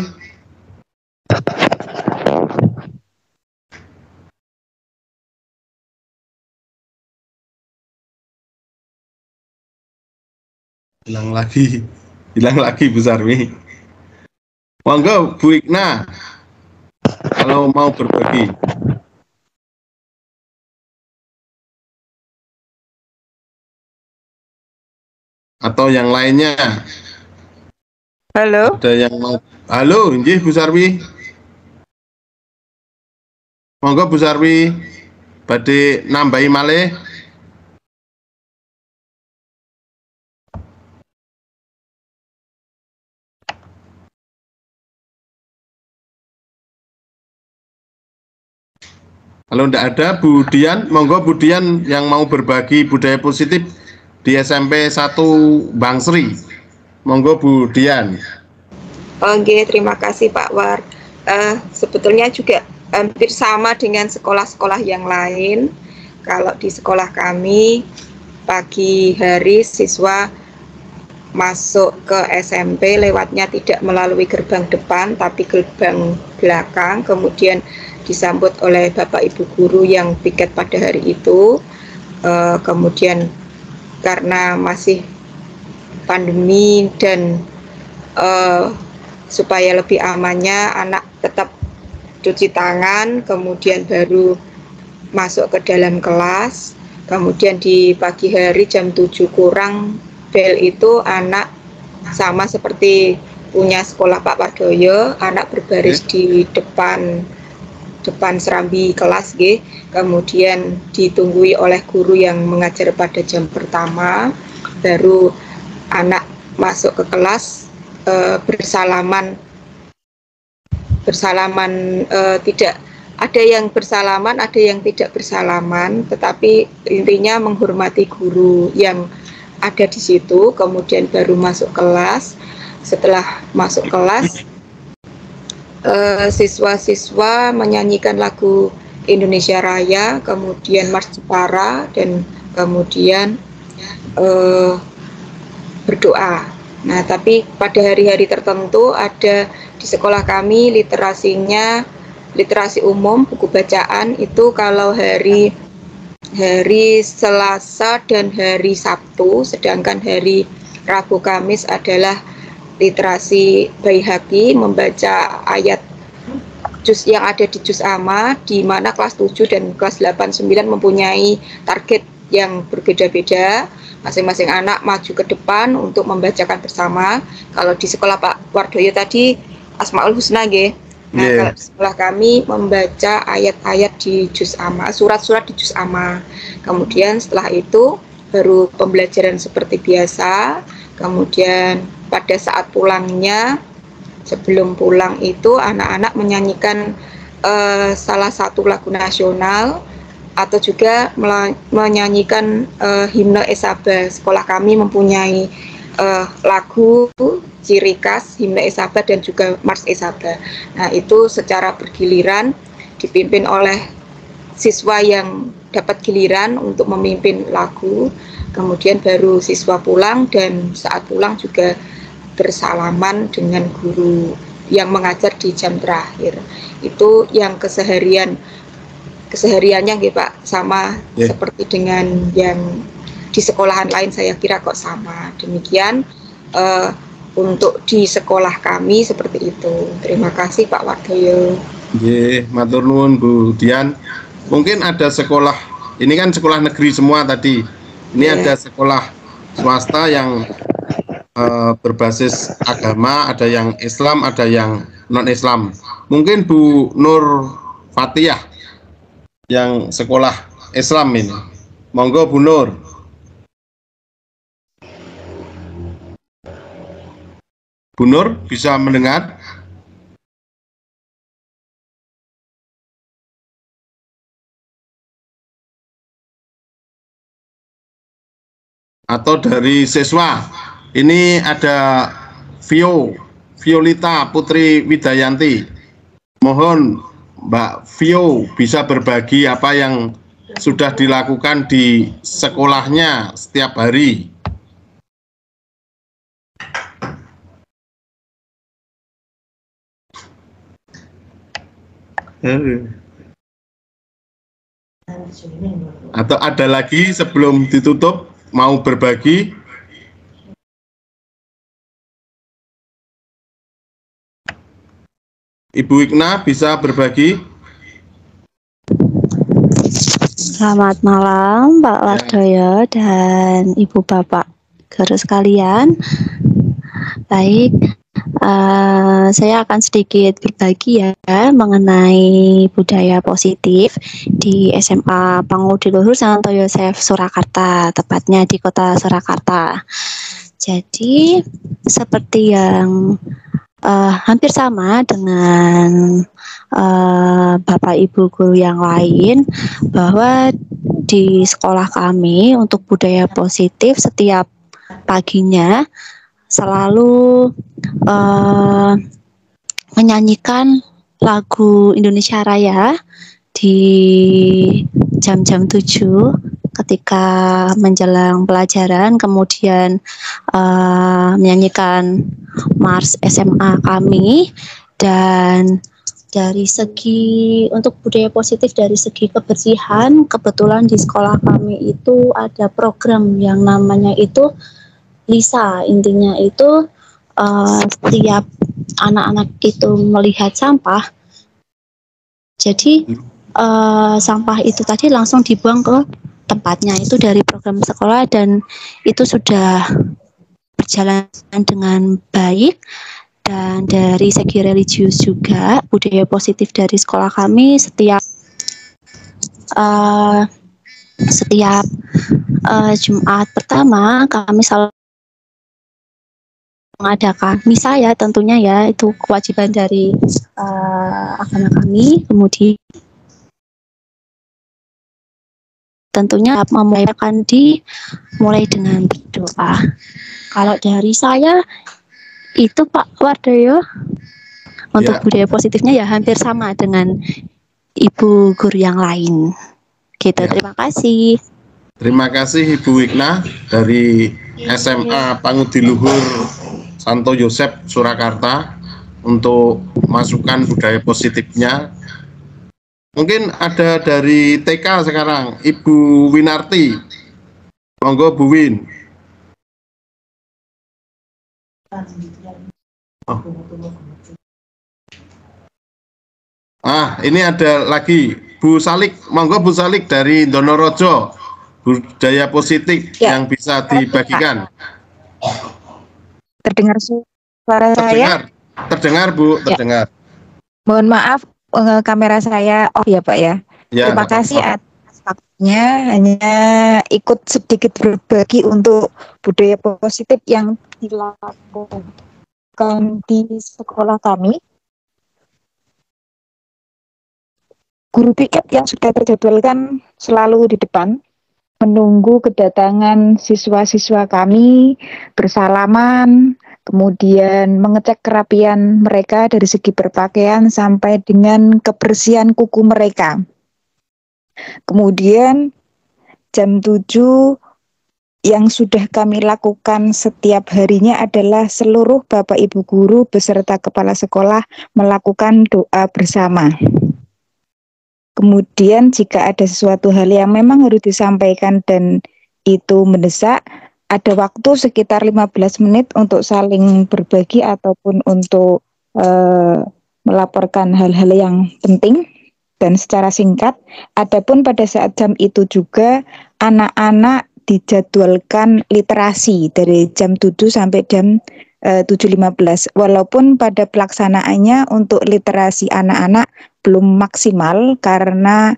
Hilang lagi Bu Sarwi. Monggo Bu Igna, kalau mau berbagi. Atau yang lainnya. Halo. Ada yang mau? Halo, injih Bu Sarwi. Monggo Bu Sarwi, badhe nambahi malih. Kalau tidak ada, Bu Dian, monggo Bu Dian yang mau berbagi budaya positif di SMP 1 Bangsri. Monggo Bu Dian. Oke, terima kasih Pak War. Sebetulnya juga hampir sama dengan sekolah-sekolah yang lain. Kalau di sekolah kami, pagi hari siswa masuk ke SMP lewatnya tidak melalui gerbang depan, tapi gerbang belakang, kemudian disambut oleh Bapak Ibu Guru yang piket pada hari itu. Kemudian karena masih pandemi dan supaya lebih amannya anak tetap cuci tangan, kemudian baru masuk ke dalam kelas. Kemudian di pagi hari jam 7 kurang bel itu anak sama seperti punya sekolah Pak Wardoyo, anak berbaris di depan serambi kelas G, kemudian ditunggui oleh guru yang mengajar pada jam pertama, baru anak masuk ke kelas bersalaman tidak ada yang bersalaman, ada yang tidak bersalaman, tetapi intinya menghormati guru yang ada di situ, kemudian baru masuk kelas. Setelah masuk kelas siswa-siswa menyanyikan lagu Indonesia Raya, kemudian Mars Jepara, dan kemudian berdoa. Nah, tapi pada hari-hari tertentu ada di sekolah kami literasinya, literasi umum, buku bacaan itu kalau hari Selasa dan hari Sabtu, sedangkan hari Rabu Kamis adalah literasi Baihaqi, membaca ayat juz yang ada di juz amma, di mana kelas 7 dan kelas 8, 9 mempunyai target yang berbeda-beda. Masing-masing anak maju ke depan untuk membacakan bersama. Kalau di sekolah Pak Wardoyo tadi Asmaul Husna nggih. Nah, kalau di sekolah kami membaca ayat-ayat di juz amma, surat-surat di juz amma. Kemudian setelah itu baru pembelajaran seperti biasa. Kemudian pada saat pulangnya, sebelum pulang itu anak-anak menyanyikan salah satu lagu nasional atau juga menyanyikan himne Esaba. Sekolah kami mempunyai lagu ciri khas himne Esaba dan juga Mars Esaba. Nah, itu secara bergiliran dipimpin oleh siswa yang dapat giliran untuk memimpin lagu, kemudian baru siswa pulang, dan saat pulang juga bersalaman dengan guru yang mengajar di jam terakhir. Itu yang kesehariannya gitu Pak, sama seperti dengan yang di sekolahan lain, saya kira kok sama. Demikian untuk di sekolah kami seperti itu. Terima kasih Pak Wardoyo. Matur nuwun Bu Dian. Mungkin ada sekolah, ini kan sekolah negeri semua tadi. Ini ada sekolah swasta yang berbasis agama, ada yang Islam, ada yang non-Islam. Mungkin Bu Nur Fatihah yang sekolah Islam ini. Monggo Bu Nur. Bu Nur bisa mendengar? Atau dari siswa? Ini ada Violita Putri Widayanti. Mohon Mbak Vio bisa berbagi apa yang sudah dilakukan di sekolahnya setiap hari. Atau ada lagi sebelum ditutup mau berbagi? Ibu Ikna bisa berbagi? Selamat malam Pak Wardoyo dan Ibu Bapak guru sekalian. Baik, saya akan sedikit berbagi ya mengenai budaya positif di SMA Pangudi Luhur Santo Yosef Surakarta, tepatnya di kota Surakarta. Jadi seperti yang hampir sama dengan Bapak Ibu guru yang lain, bahwa di sekolah kami untuk budaya positif setiap paginya selalu menyanyikan lagu Indonesia Raya di jam-jam 7 ketika menjelang pelajaran, kemudian menyanyikan Mars SMA kami. Dan dari segi untuk budaya positif, dari segi kebersihan, kebetulan di sekolah kami itu ada program yang namanya itu LISA. Intinya itu setiap anak-anak itu melihat sampah, jadi sampah itu tadi langsung dibuang ke tempatnya. Itu dari program sekolah dan itu sudah berjalan dengan baik. Dan dari segi religius juga, budaya positif dari sekolah kami setiap Jumat pertama kami selalu mengadakan misa ya, tentunya ya, itu kewajiban dari agama kami. Kemudian tentunya memulaikan dimulai dengan berdoa. Kalau dari saya itu Pak Wardoyo, Untuk Ya. budaya positifnya ya hampir sama dengan ibu guru yang lain. Gitu, Ya. terima kasih. Terima kasih Ibu Wikna dari SMA Pangudi Luhur Santo Yosep Surakarta untuk masukan budaya positifnya. Mungkin ada dari TK sekarang, Ibu Winarti. Monggo Bu Win. Oh. Ini ada lagi Bu Salik. Monggo Bu Salik dari Donorojo. Budaya positif Ya. yang bisa dibagikan. Terdengar suara saya? Terdengar Bu, terdengar. Mohon maaf, kamera saya off ya Pak ya. Ya, Terima nggak kasih apa-apa. atas waktunya, hanya ikut sedikit berbagi untuk budaya positif yang dilakukan di sekolah kami. Guru piket yang sudah terjadwalkan selalu di depan, menunggu kedatangan siswa-siswa kami, bersalaman, kemudian mengecek kerapian mereka dari segi berpakaian sampai dengan kebersihan kuku mereka. Kemudian jam 7 yang sudah kami lakukan setiap harinya adalah seluruh Bapak Ibu guru beserta kepala sekolah melakukan doa bersama. Kemudian jika ada sesuatu hal yang memang harus disampaikan dan itu mendesak, ada waktu sekitar 15 menit untuk saling berbagi ataupun untuk melaporkan hal-hal yang penting dan secara singkat. Adapun pada saat jam itu juga anak-anak dijadwalkan literasi dari jam 7 sampai jam 7.15. Walaupun pada pelaksanaannya untuk literasi anak-anak belum maksimal karena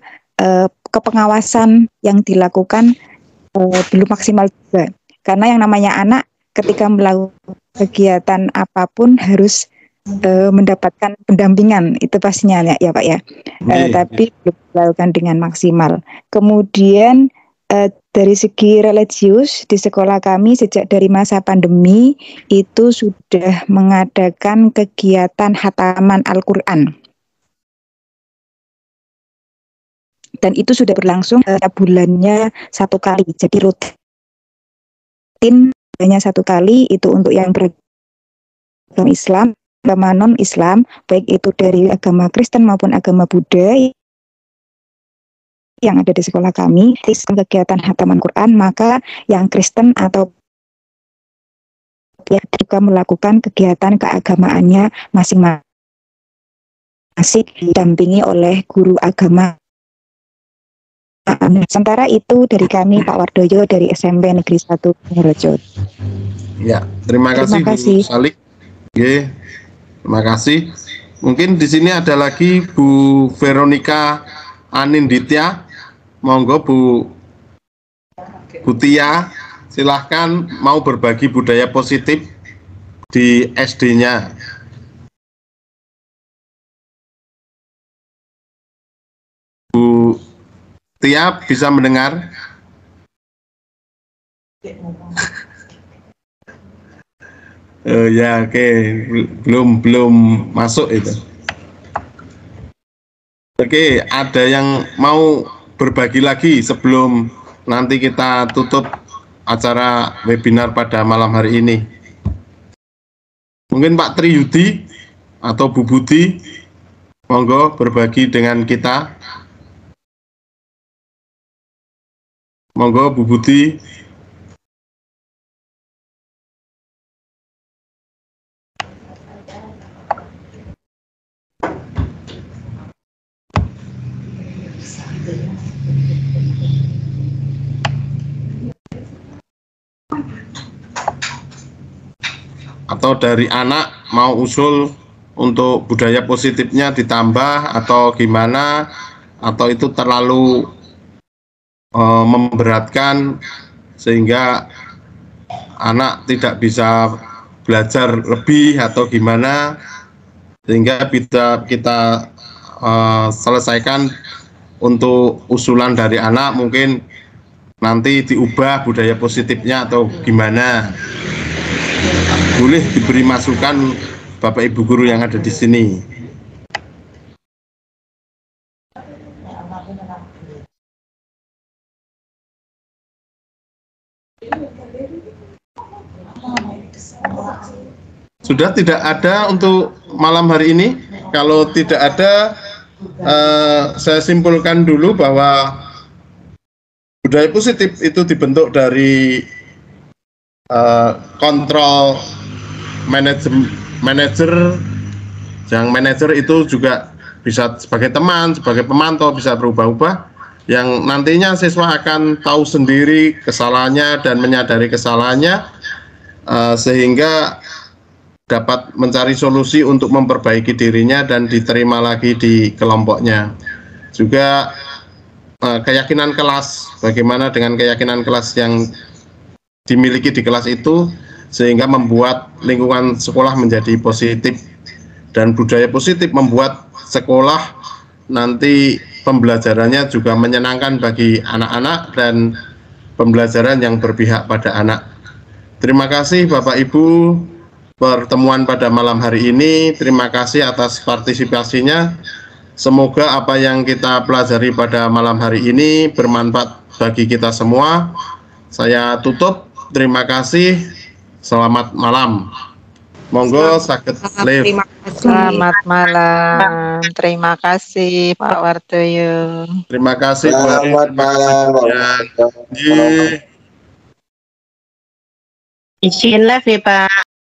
kepengawasan yang dilakukan belum maksimal juga. Karena yang namanya anak ketika melakukan kegiatan apapun harus mendapatkan pendampingan, itu pastinya ya Pak ya. Tapi belum dilakukan dengan maksimal. Kemudian dari segi religius di sekolah kami sejak dari masa pandemi itu sudah mengadakan kegiatan khataman Al-Quran. Dan itu sudah berlangsung bulannya 1 kali. Jadi rutin hanya 1 kali, itu untuk yang beragama Islam, agama non-Islam, baik itu dari agama Kristen maupun agama Buddha yang ada di sekolah kami. Kegiatan khataman Quran, maka yang Kristen atau juga melakukan kegiatan keagamaannya masing-masing didampingi oleh guru agama. Sementara itu dari kami Pak Wardoyo dari SMP Negeri 1 Donorojo. Ya, terima kasih Bu Salik. Oke, terima kasih. Mungkin di sini ada lagi Bu Veronica Aninditya. Monggo Bu Tia, silahkan mau berbagi budaya positif di SD-nya. Bu Tia bisa mendengar? Ya, oke. Belum masuk itu. Oke, ada yang mau berbagi lagi sebelum nanti kita tutup acara webinar pada malam hari ini. Mungkin Pak Triyudi atau Bu Budi, monggo berbagi dengan kita. Monggo Bu Budi. Atau dari anak mau usul untuk budaya positifnya ditambah atau gimana, atau itu terlalu memberatkan sehingga anak tidak bisa belajar lebih atau gimana, sehingga bisa kita selesaikan untuk usulan dari anak, mungkin nanti diubah budaya positifnya atau gimana. Boleh diberi masukan Bapak Ibu guru yang ada di sini. Sudah tidak ada untuk malam hari ini? Kalau tidak ada, saya simpulkan dulu bahwa budaya positif itu dibentuk dari kontrol manajer. Yang manajer itu juga bisa sebagai teman, sebagai pemantau, bisa berubah-ubah. Yang nantinya siswa akan tahu sendiri kesalahannya dan menyadari kesalahannya, sehingga dapat mencari solusi untuk memperbaiki dirinya dan diterima lagi di kelompoknya. Juga keyakinan kelas, bagaimana dengan keyakinan kelas yang dimiliki di kelas itu, sehingga membuat lingkungan sekolah menjadi positif. Dan budaya positif membuat sekolah nanti pembelajarannya juga menyenangkan bagi anak-anak dan pembelajaran yang berpihak pada anak. Terima kasih Bapak Ibu pertemuan pada malam hari ini. Terima kasih atas partisipasinya. Semoga apa yang kita pelajari pada malam hari ini bermanfaat bagi kita semua. Saya tutup. Terima kasih. Selamat malam. Monggo saged live. Selamat malam. Terima kasih Pak Wardoyo. Terima kasih. Selamat malam. Ya. Izin live ya Pak.